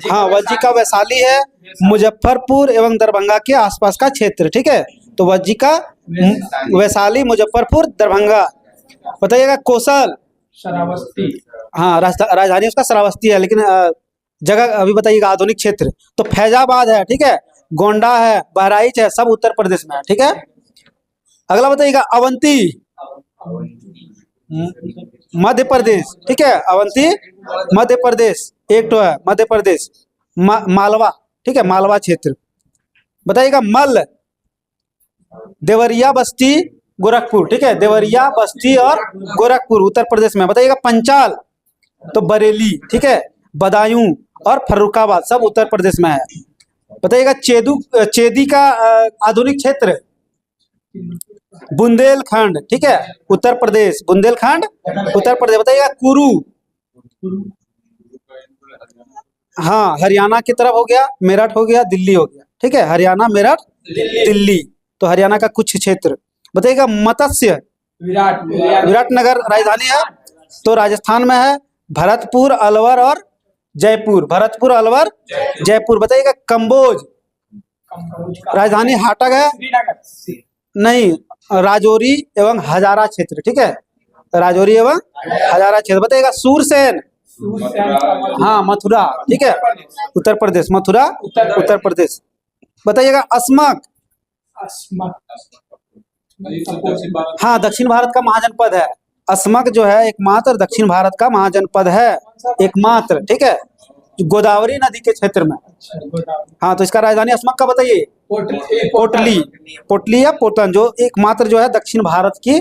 हाँ वज्जी का वैशाली है, मुजफ्फरपुर एवं दरभंगा के आसपास का क्षेत्र, ठीक है। तो वज्जी का वैशाली, मुजफ्फरपुर, दरभंगा। बताइएगा कौशल,
श्रावस्ती,
हाँ राजधानी उसका श्रावस्ती है, लेकिन जगह अभी बताइएगा आधुनिक क्षेत्र तो फैजाबाद है, ठीक है, गोंडा है, बहराइच है, सब उत्तर प्रदेश में है, ठीक है। अगला बताइएगा अवंती, मध्य प्रदेश, ठीक है, अवंती मध्य प्रदेश एक तो है, मध्य प्रदेश। मालवा, ठीक है, मालवा क्षेत्र। बताइएगा मल्ल, देवरिया बस्ती गोरखपुर, ठीक है, देवरिया बस्ती और गोरखपुर उत्तर प्रदेश में। बताइएगा पंचाल तो बरेली, ठीक है, बदायूं और फर्रुखाबाद सब उत्तर प्रदेश में है। बताइएगा चेदी का आधुनिक क्षेत्र बुंदेलखंड, ठीक है, उत्तर प्रदेश, बुंदेलखंड उत्तर प्रदेश। बताइएगा कुरु, हाँ हरियाणा की तरफ हो गया, मेरठ हो गया, दिल्ली हो गया, ठीक है, हरियाणा, मेरठ, दिल्ली, तो हरियाणा का कुछ क्षेत्र। बताइएगा मत्स्य, विराटनगर राजधानी है। तो राजस्थान में है भरतपुर, अलवर और जयपुर। भरतपुर, अलवर, जयपुर। बताइएगा कंबोज राजधानी हाटक है? नहीं, राजौरी एवं हजारा क्षेत्र। ठीक है, राजौरी एवं हजारा क्षेत्र। बताइएगा सूरसेन? हाँ, मथुरा। ठीक है, उत्तर प्रदेश। मथुरा उत्तर प्रदेश। बताइएगा अस्मक? हाँ, दक्षिण भारत का महाजनपद है। अस्मक जो है एकमात्र दक्षिण भारत का महाजनपद है, एकमात्र। ठीक है, गोदावरी नदी के क्षेत्र में। हाँ, तो इसका राजधानी अस्मक का बताइए? पोटली। पोटली या पोटन, जो एकमात्र जो है दक्षिण भारत की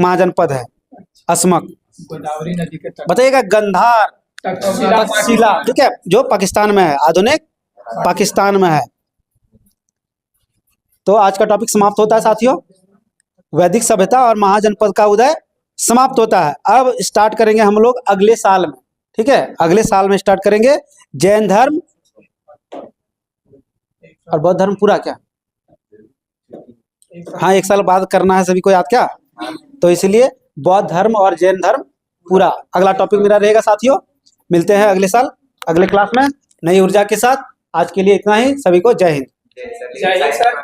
महाजनपद है, अस्मक।
गोदावरी नदी के तट।
बताइएगा गंधार? तक्षशिला। ठीक है, जो पाकिस्तान में है, आधुनिक पाकिस्तान में है। तो आज का टॉपिक समाप्त होता है साथियों। वैदिक सभ्यता और महाजनपद का उदय समाप्त होता है। अब स्टार्ट करेंगे हम लोग अगले साल में। ठीक है, अगले साल में स्टार्ट करेंगे जैन धर्म और बौद्ध धर्म पूरा। क्या? हाँ, एक साल बाद करना है सभी को याद। क्या? तो इसलिए बौद्ध धर्म और जैन धर्म पूरा अगला टॉपिक मेरा रहेगा साथियों। मिलते हैं अगले साल अगले क्लास में नई ऊर्जा के साथ। आज के लिए इतना ही। सभी को जय हिंद।
जय हिंद सर।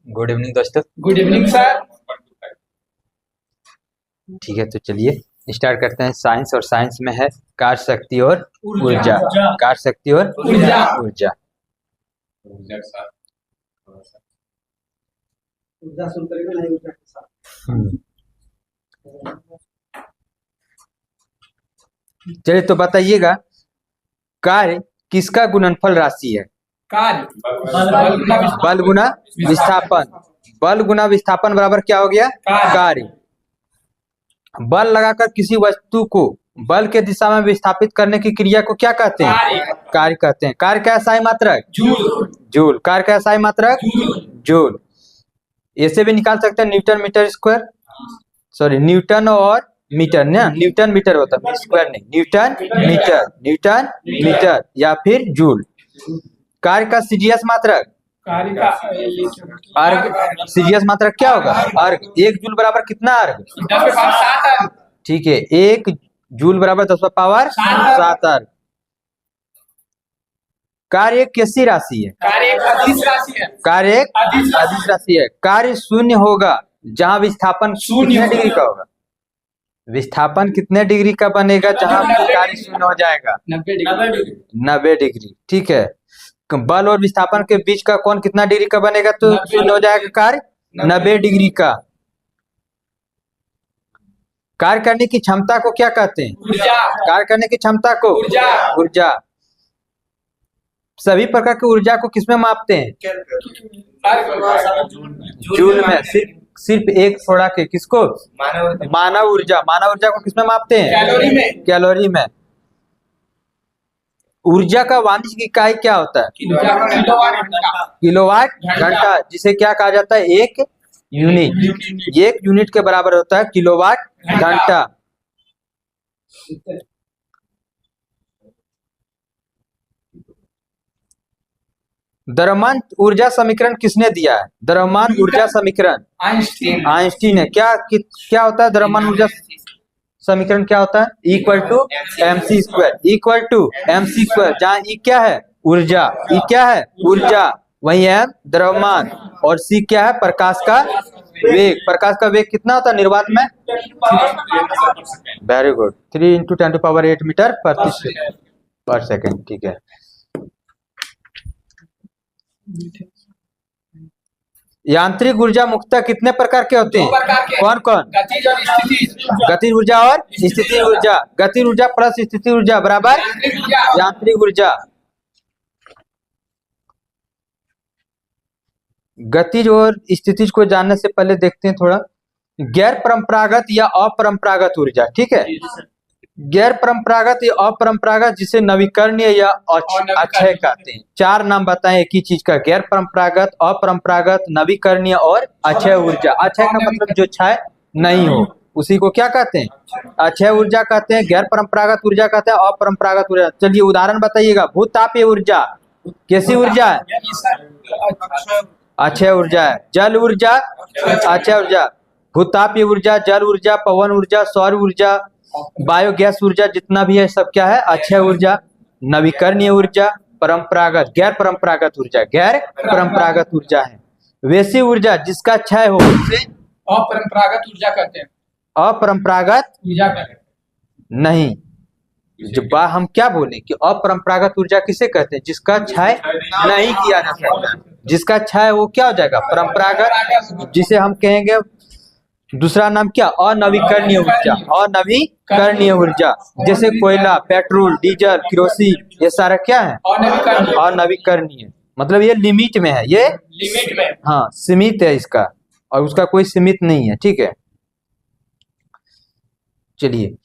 गुड इवनिंग दोस्तों।
Good evening sir.
ठीक है, तो चलिए स्टार्ट करते हैं। साइंस, और साइंस में है कार्य शक्ति और ऊर्जा। कार्य शक्ति और ऊर्जा। चलिए, तो बताइएगा कार्य किसका गुणनफल राशि है? बल गुना विस्थापन। बल गुना विस्थापन बराबर क्या हो गया? कार्य। बल लगाकर किसी वस्तु को बल के दिशा में विस्थापित करने की क्रिया को क्या कहते हैं? कार्य कहते हैं। कार्य का SI मात्रक? जूल। कार्य का SI मात्रक? जूल। ऐसे भी निकाल सकते हैं newton metre square, sorry newton और मीटर ना, न्यूटन मीटर होता है, स्क्वायर नहीं, न्यूटन मीटर या फिर जूल। कार्य का CGS मात्रक? अर्ग। CGS मात्रक क्या होगा? अर्ग। 1 जूल बराबर कितना अर्ग?
10⁻7।
ठीक है, 1 जूल बराबर 10⁻7 अर्ग। कार्य एक कैसी राशि है?
कार्य एक अदिश राशि है।
कार्य एक अदिश राशि है। कार्य शून्य होगा जहां विस्थापन कितने डिग्री का होगा? विस्थापन कितने डिग्री का बनेगा जहां कार्य शून्य हो जाएगा? 90 डिग्री। ठीक है, बल और विस्थापन के बीच का कोण कितना डिग्री का बनेगा तो शून्य हो जाएगा कार्य? 90 डिग्री का। कार्य करने की क्षमता को क्या कहते हैं?
ऊर्जा।
कार्य करने की क्षमता को ऊर्जा। सभी प्रकार की ऊर्जा को किसमें मापते हैं? जूल में। सिर्फ एक छोड़ा के, किसको? मानव ऊर्जा। मानव ऊर्जा को किसमें मापते हैं?
कैलोरी में।
कैलोरी में। ऊर्जा का वाणिज्यिक इकाई क्या होता है? किलोवाट घंटा, जिसे क्या कहा जाता है? एक यूनिट। 1 यूनिट के बराबर होता है किलोवाट घंटा। द्रव्यमान ऊर्जा समीकरण किसने दिया है? द्रव्यमान ऊर्जा समीकरण
आइंस्टीन।
आइंस्टीन है। क्या होता है द्रव्यमान ऊर्जा समीकरण? क्या होता है? Equal to mc square, equal to mc square, जहाँ ई क्या है? ऊर्जा। ई क्या है? ऊर्जा। वही है द्रव्यमान, और c क्या है? प्रकाश का वेग। प्रकाश का वेग कितना होता है निर्वात में? Very good, 3 × 10⁸ metre per second. ठीक है। यांत्रिक ऊर्जा मुख्यतः कितने प्रकार के होते
दो
हैं?
प्रकार के।
कौन कौन?
गतिज और स्थितिज।
गतिज ऊर्जा और स्थितिज ऊर्जा। गतिज ऊर्जा प्लस स्थितिज ऊर्जा बराबर
यांत्रिक ऊर्जा।
यांत्रिक ऊर्जा। गतिज और स्थितिज को जानने से पहले देखते हैं थोड़ा गैर परंपरागत या अपरंपरागत ऊर्जा। ठीक है, गैर परंपरागत या अपरंपरागत, जिसे नवीकरणीय या अक्षय कहते हैं। 4 नाम बताएं एक ही चीज का। गैर परंपरागत, अपरंपरागत, नवीकरणीय और अक्षय ऊर्जा। अक्षय का मतलब जो क्षय नहीं हो, उसी को क्या कहते हैं? अक्षय ऊर्जा कहते हैं। गैर परंपरागत ऊर्जा कहते हैं, अपरंपरागत ऊर्जा। चलिए उदाहरण बताइएगा। भूतापीय ऊर्जा कैसी ऊर्जा है? अक्षय ऊर्जा है। जल ऊर्जा अक्षय ऊर्जा। भूतापीय ऊर्जा, जल ऊर्जा, पवन ऊर्जा, सौर ऊर्जा, बायोगैस ऊर्जा, जितना भी है सब क्या है? अक्षय ऊर्जा। नवीकरणीय ऊर्जा, परंपरागत, गैर परंपरागत ऊर्जा, गैर परंपरागत ऊर्जा है। वैसी ऊर्जा जिसका क्षय हो उसे
अपरंपरागत ऊर्जा कहते हैं।
अपरंपरागत
ऊर्जा कहते हैं।
नहीं, जब हम क्या बोले कि अपरंपरागत ऊर्जा किसे कहते हैं? जिसका क्षय नहीं किया जा सकता। जिसका क्षय वो क्या हो जाएगा? परंपरागत, जिसे हम कहेंगे दूसरा नाम क्या? अनवीकरणीय ऊर्जा। अनवीकरणीय ऊर्जा, जैसे कोयला, पेट्रोल, डीजल, केरोसिन, ये सारा क्या है? अनवीकरणीय। मतलब ये लिमिट में है, ये
लिमिट में।
हाँ सीमित है इसका, और उसका कोई सीमित नहीं है। ठीक है, चलिए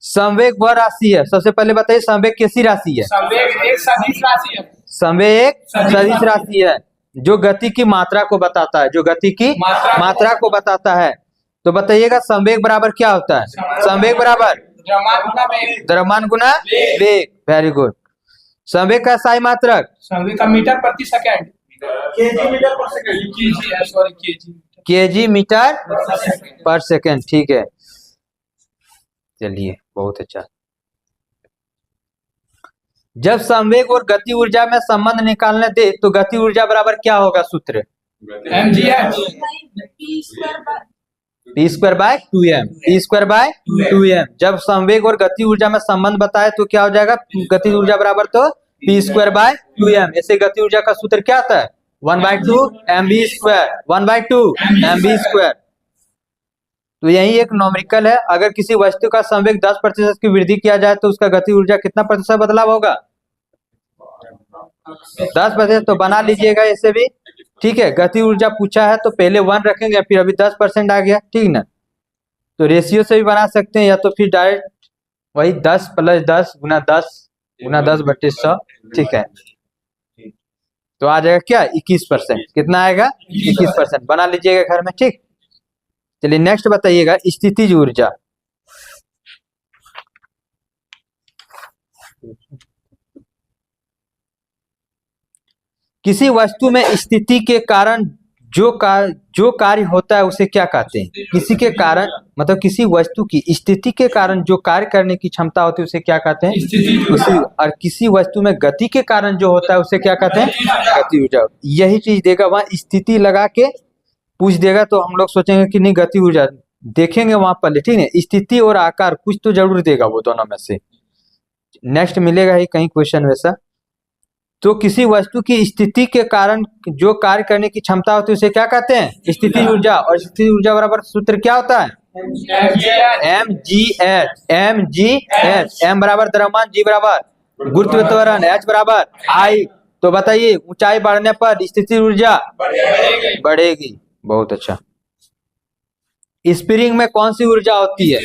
संवेग वह राशि है। सबसे पहले बताइए संवेग कैसी राशि है?
संवेग एक सदिश राशि है।
संवेग एक सदिश राशि है जो गति की मात्रा को बताता है। जो गति की मात्रा को बताता है। तो बताइएगा संवेग बराबर क्या होता है? संवेग बराबर
द्रव्यमान गुना वेग।
द्रव्यमान गुना वेग। Very good. संवेग का साई मात्रक
संवेग का मीटर प्रति second. Kg metre per second. Kg, sorry kg.
Kg metre per second. ठीक है, चलिए बहुत अच्छा। जब संवेग और गति ऊर्जा में संबंध निकालने दे तो गति ऊर्जा बराबर क्या होगा? सूत्र
mgh।
p²/2m। p²/2m। जब संवेग और गति ऊर्जा में संबंध बताए तो क्या हो जाएगा? गति ऊर्जा बराबर तो p²/2m। ऐसे गति ऊर्जा का सूत्र क्या आता है? 1/2 mv²। 1/2 mv²। तो यही एक नॉमरिकल है। अगर किसी वस्तु का संवेग 10% की वृद्धि किया जाए तो उसका गति ऊर्जा कितना प्रतिशत बदलाव होगा? 10%। तो बना लीजिएगा ऐसे भी। ठीक है, गति ऊर्जा पूछा है तो पहले 1 रखेंगे, फिर अभी 10% आ गया। ठीक ना, तो रेशियो से भी बना सकते हैं, या तो फिर डायरेक्ट वही 10 + 10 × 10 × 10/100। ठीक है, तो आ जाएगा क्या? 21%। कितना आएगा? 21%। बना लीजिएगा घर में। ठीक, चलिए नेक्स्ट बताइएगा स्थितिज ऊर्जा। किसी वस्तु में स्थिति के कारण जो कार्य होता है उसे क्या कहते हैं? किसी के कारण मतलब किसी वस्तु की स्थिति के कारण जो कार्य करने की क्षमता होती है उसे क्या कहते हैं? उसी। और किसी वस्तु में गति के कारण जो होता है उसे क्या कहते हैं? गति ऊर्जा। यही चीज देगा वहां, स्थिति लगा के पूछ देगा तो हम लोग सोचेंगे कि नहीं गति ऊर्जा, देखेंगे वहां पर। ठीक है, स्थिति और आकार कुछ तो जरूर देगा वो दोनों में से। नेक्स्ट मिलेगा ही कहीं क्वेश्चन वैसा। तो किसी वस्तु की स्थिति के कारण जो कार्य करने की क्षमता होती है उसे क्या कहते हैं? स्थिति ऊर्जा। और स्थिति ऊर्जा बराबर सूत्र क्या होता है? mgh। m बराबर द्रव्यमान, g बराबर गुरुत्व त्वरण, h बराबर I। तो बताइए ऊंचाई बढ़ने पर स्थिति ऊर्जा बढ़ेगी। बहुत अच्छा। स्प्रिंग में कौन सी ऊर्जा होती है?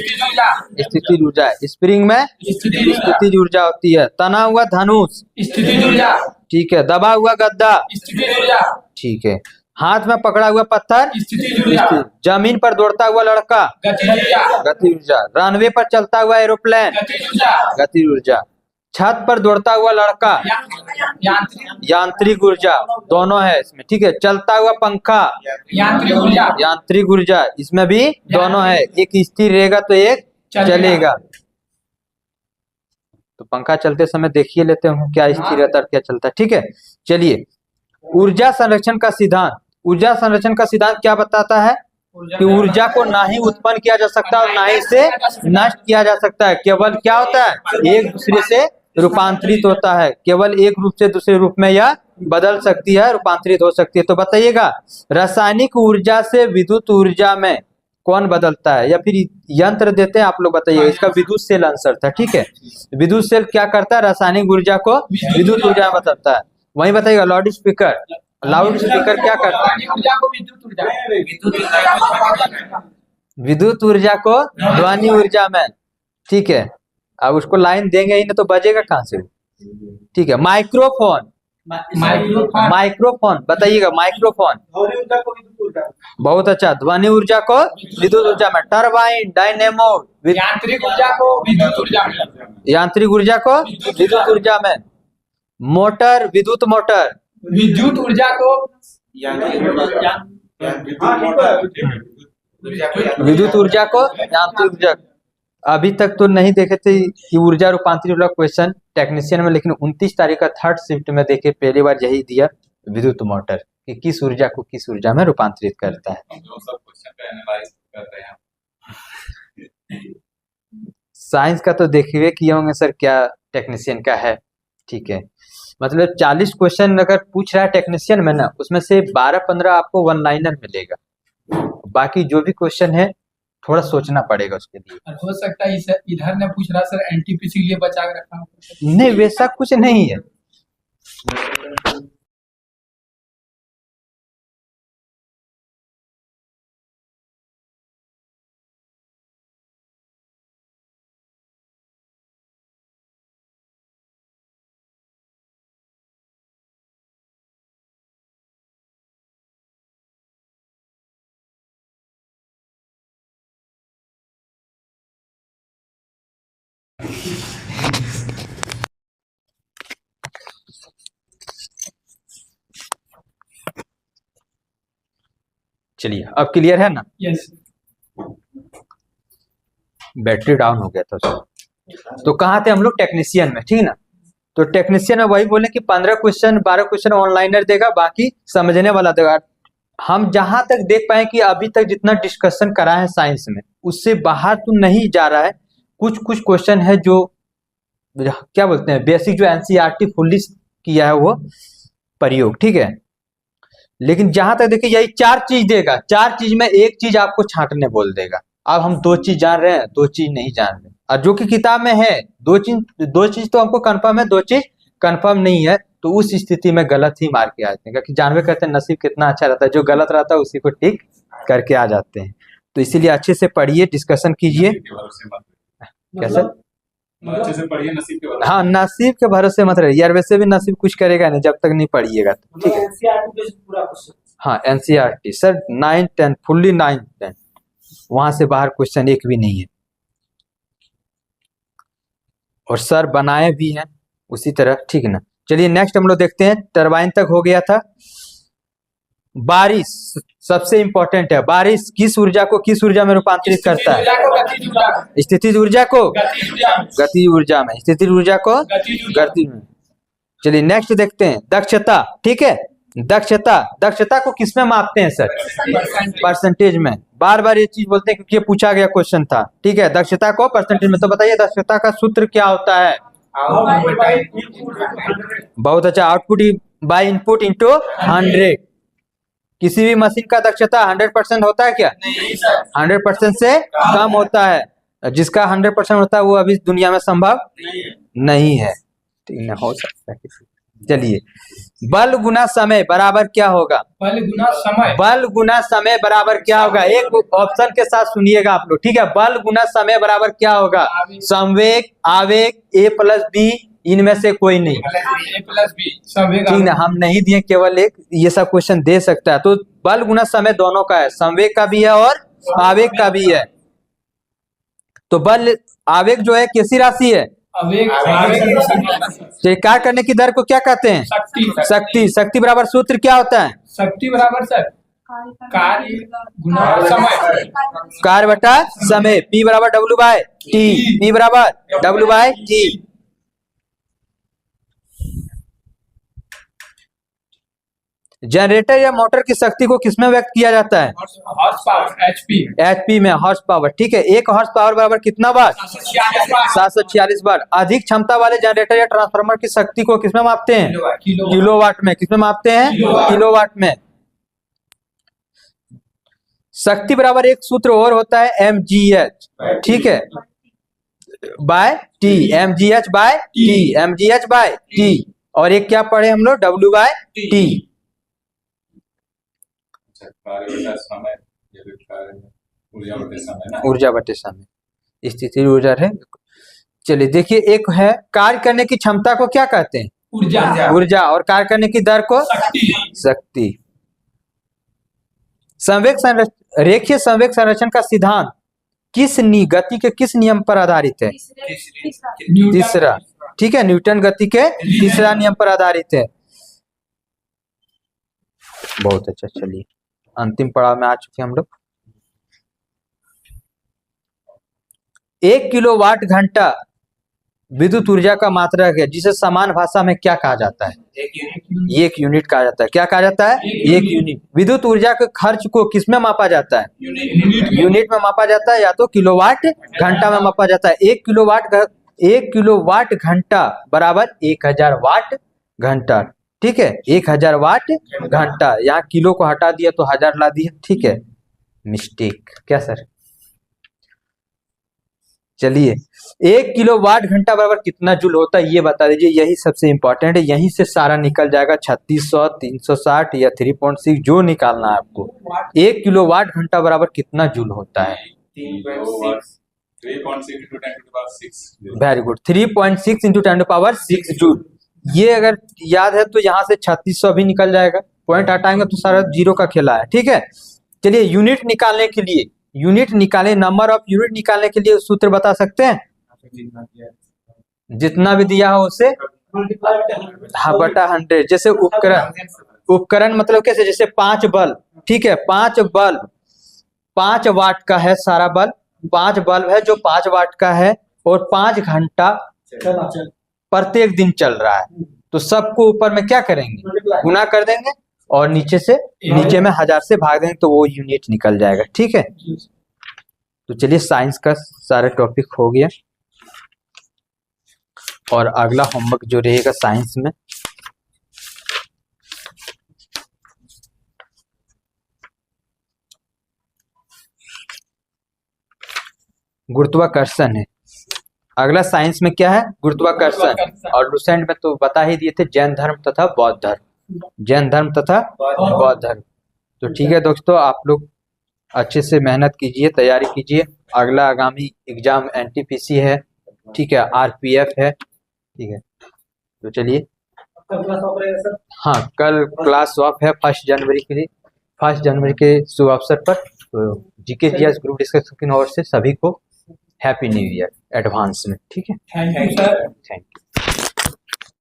स्थितिज ऊर्जा। स्प्रिंग में स्थितिज ऊर्जा होती है। तना हुआ धनुष
स्थितिज ऊर्जा।
ठीक है। दबा हुआ गद्दा
स्थितिज ऊर्जा।
ठीक है। हाथ में पकड़ा हुआ पत्थर
स्थितिज ऊर्जा।
जमीन पर दौड़ता हुआ लड़का
गतिज ऊर्जा।
गति ऊर्जा। रनवे पर चलता हुआ एरोप्लेन
गतिज ऊर्जा।
गति ऊर्जा। छत पर दौड़ता हुआ लड़का,
यांत्रिक
यांत्रिक ऊर्जा दोनों है इसमें, ठीक है। चलता हुआ पंखा,
यांत्रिक ऊर्जा,
यांत्रिक ऊर्जा, इसमें भी दोनों है, एक स्थिर रहेगा तो एक चलेगा। तो पंखा चलते समय देखिए लेते हैं क्या स्थिर रहता है क्या चलता है, ठीक है। चलिए, ऊर्जा संरक्षण का सिद्धांत, ऊर्जा संरक्षण का सिद्धांत क्या बताता है कि ऊर्जा को ना ही उत्पन्न किया जा सकता और ना ही इसे नष्ट किया जा सकता है, केवल क्या होता है एक दूसरे से रूपांतरित होता है, केवल एक रूप से दूसरे रूप में यह बदल सकती है, रूपांतरित हो सकती है। तो बताइएगा, रासायनिक ऊर्जा से विद्युत ऊर्जा में कौन बदलता है, या फिर यंत्र देते हैं आप लोग बताइए। इसका विद्युत सेल आंसर था, ठीक है। विद्युत सेल क्या करता है, रासायनिक ऊर्जा को विद्युत ऊर्जा में बदलता है। वही बताइएगा, लाउड स्पीकर, लाउड स्पीकर क्या करता है,
ऊर्जा को विद्युत ऊर्जा,
विद्युत ऊर्जा को ध्वनि ऊर्जा में, ठीक है। अब उसको लाइन देंगे ही ना तो बजेगा कहाँ से, ठीक है। माइक्रोफोन, माइक्रोफोन बताइएगा, माइक्रोफोन बहुत अच्छा, ध्वनि ऊर्जा को विद्युत ऊर्जा में। टरबाइन, डायनेमो,
यांत्रिक ऊर्जा को विद्युत ऊर्जा में,
यांत्रिक ऊर्जा को विद्युत ऊर्जा में। मोटर, विद्युत मोटर,
विद्युत ऊर्जा को
विद्युत ऊर्जा को यांत्रिक ऊर्जा। अभी तक तो नहीं देखे थे कि ऊर्जा रूपांतरित वाला क्वेश्चन टेक्नीशियन में, लेकिन 29 तारीख का थर्ड शिफ्ट में देखे पहली बार यही दिया विद्युत मोटर कि किस ऊर्जा को किस ऊर्जा में रूपांतरित करता है। साइंस का तो देखिए किए होंगे सर क्या टेक्नीशियन का है, ठीक है। मतलब 40 क्वेश्चन अगर पूछ रहा है टेक्नीशियन में ना, उसमें से 12-15 आपको वन लाइनर मिलेगा, बाकी जो भी क्वेश्चन है थोड़ा सोचना पड़ेगा उसके लिए।
और हो सकता है इधर ने पूछ रहा सर एनटीपीसी के लिए बचा के रखा हो।
नहीं, वैसा कुछ नहीं है। चलिए, अब क्लियर है ना।
यस,
बैटरी डाउन हो गया था उसका। तो कहाँ थे हम लोग, टेक्नीशियन में, ठीक है ना। तो टेक्नीशियन में वही बोले कि 15 क्वेश्चन 12 क्वेश्चन ऑनलाइनर देगा, बाकी समझने वाला देगा। हम जहां तक देख पाए कि अभी तक जितना डिस्कशन करा है साइंस में, उससे बाहर तो नहीं जा रहा है। कुछ कुछ क्वेश्चन है जो क्या बोलते हैं बेसिक, जो एनसीईआरटी फुल्ली किया है वो प्रयोग, ठीक है। लेकिन जहां तक देखिए यही 4 चीज देगा, 4 चीज में एक चीज आपको छांटने बोल देगा। अब हम 2 चीज जान रहे हैं, 2 चीज नहीं जान रहे, और जो कि किताब में है 2 चीज तो हमको कंफर्म है, 2 चीज कंफर्म नहीं है। तो उस स्थिति में गलत ही मार के आते हैं, क्योंकि जानवे करते हैं नसीब कितना अच्छा रहता है, जो गलत रहता है उसी को ठीक करके आ जाते हैं। तो इसीलिए अच्छे से पढ़िए, डिस्कशन कीजिए। कैसे
अच्छे से पढ़िए, नसीब के भरोसे।
हाँ, नसीब के भरोसे मत रहिए यार, वैसे भी नसीब कुछ करेगा नहीं जब तक नहीं पढ़िएगा, ठीक है। हाँ, एनसीईआरटी सर 9, 10 फुल्ली 9, 10, वहां से बाहर क्वेश्चन एक भी नहीं है। और सर बनाए भी हैं उसी तरह, ठीक है ना। चलिए नेक्स्ट हम लोग देखते हैं। टरबाइन तक हो गया था। बारिश सबसे इंपॉर्टेंट है। बारिश किस ऊर्जा को किस ऊर्जा में रूपांतरित करता है, स्थितिज ऊर्जा को गतिज ऊर्जा में, स्थितिज ऊर्जा को गतिज में। चलिए नेक्स्ट देखते हैं, दक्षता, ठीक है। दक्षता को किसमें मापते हैं सर, परसेंटेज में। बार बार ये चीज बोलते हैं क्योंकि ये पूछा गया क्वेश्चन था, ठीक है। दक्षता को परसेंटेज में। तो बताइए दक्षता का सूत्र क्या होता है, बहुत अच्छा, आउटपुट बाय इनपुट इंटू 100। किसी भी मशीन का दक्षता 100% होता है क्या, 100% से कम होता है। जिसका 100% होता है वो अभी दुनिया में संभव नहीं है, ठीक है, हो सकता है। चलिए, बल गुना समय बराबर क्या होगा,
बल गुना समय,
बल गुना समय बराबर क्या होगा। एक ऑप्शन के साथ सुनिएगा आप लोग, ठीक है। बल गुना समय बराबर क्या होगा, संवेग, आवेग, A + B, इनमें से कोई नहीं,
A + B संवेग,
ठीक है। हम नहीं दिए, केवल एक ये सब क्वेश्चन दे सकता है। तो बल गुना समय दोनों का है, संवेग का भी है और आवेग का भी है। तो बल आवेग जो है कैसी राशि है,
आवेग
तो ये कार्य करने की दर को क्या कहते हैं?
शक्ति
शक्ति। शक्ति बराबर सूत्र क्या होता है?
शक्ति बराबर सर कार्य गुना समय
कार्य बटा समय। P बराबर W बाय T। P बराबर W बाय T। जनरेटर या मोटर की शक्ति को किसमें व्यक्त किया जाता है?
हॉर्स पावर एचपी
HP में, हॉर्स पावर। ठीक है, 1 हॉर्स पावर बराबर कितना वाट? 746 वाट। अधिक क्षमता वाले जनरेटर या ट्रांसफार्मर की शक्ति को किसमें मापते हैं? किलोवाट में। किसमें मापते हैं? किलोवाट में। शक्ति बराबर एक सूत्र और होता है mgh, ठीक है, by T। mgh by T, mgh by T। और एक क्या पढ़े हम लोग? W by T।
कार्य बटा समय, ये भी कार्य ऊर्जा बटे समय ना।
ऊर्जा बटे समय, स्थिति ऊर्जा है। चलिए देखिए, एक है कार्य करने की क्षमता को क्या कहते हैं?
ऊर्जा
ऊर्जा। और कार्य करने की दर को?
शक्ति
शक्ति। संवेग रेखीय संवेग संरक्षण का सिद्धांत गति के किस नियम पर आधारित है? तीसरा। ठीक है, न्यूटन गति के तीसरा नियम पर आधारित है। बहुत अच्छा। चलिए अंतिम पड़ाव में आ चुके हम लोग। 1 किलोवाट घंटा विद्युत ऊर्जा का मात्रक है, जिसे समान भाषा में क्या कहा जाता है? 1 यूनिट कहा जाता है। क्या कहा जाता है? 1 यूनिट। विद्युत ऊर्जा के खर्च को किसमें मापा जाता है? यूनिट में मापा जाता है, या तो किलोवाट घंटा में मापा जाता है। 1 किलोवाट घंटा बराबर 1000 वाट घंटा। ठीक है, 1000 वाट घंटा। यहाँ किलो को हटा दिया तो 1000 ला दिया। ठीक है, मिस्टेक। क्या सर? चलिए, 1 किलोवाट घंटा बराबर कितना जूल होता है ये बता दीजिए। यही सबसे इंपॉर्टेंट है, यहीं से सारा निकल जाएगा। 3600, 360 या 3.6 जो निकालना है आपको। 1 किलोवाट घंटा बराबर कितना जूल होता है?
3.6 into 10 to the power 6।
Very good, 3.6 into 10 to power 6 joule. ये अगर याद है तो यहाँ से 3600 भी निकल जाएगा। पॉइंट हटाएंगे तो सारा जीरो का खेला है। ठीक है, चलिए यूनिट निकालने के लिए, नंबर ऑफ यूनिट निकालने के लिए सूत्र बता सकते हैं? जितना भी दिया हो उसे बटा 100। जैसे उपकरण मतलब कैसे? जैसे 5 बल्ब, ठीक है, 5 बल्ब 5 वाट का है सारा बल्ब। 5 बल्ब है जो 5 वाट का है, और 5 घंटा प्रत्येक दिन चल रहा है। तो सबको ऊपर में क्या करेंगे? गुना कर देंगे, और नीचे में 1000 से भाग देंगे तो वो यूनिट निकल जाएगा। ठीक है, तो चलिए साइंस का सारा टॉपिक हो गया, और अगला होमवर्क जो रहेगा साइंस में गुरुत्वाकर्षण है। अगला साइंस में क्या है? गुरुत्वाकर्षण। और लुसेंट में तो बता ही दिए थे, जैन धर्म तथा बौद्ध धर्म। जैन धर्म तथा बौद्ध धर्म। तो ठीक है दोस्तों, आप लोग अच्छे से मेहनत कीजिए, तैयारी कीजिए। अगला आगामी एग्जाम NTPC है, ठीक है, RPF है। ठीक है, तो चलिए, हाँ कल क्लास ऑफ है 1 जनवरी के लिए। 1 जनवरी के शुभ अवसर पर तो GK GS ग्रुप डिस्कशन की ओर से सभी को हैप्पी न्यू ईयर एडवांस में। ठीक है,
thank you sir.
Thank you.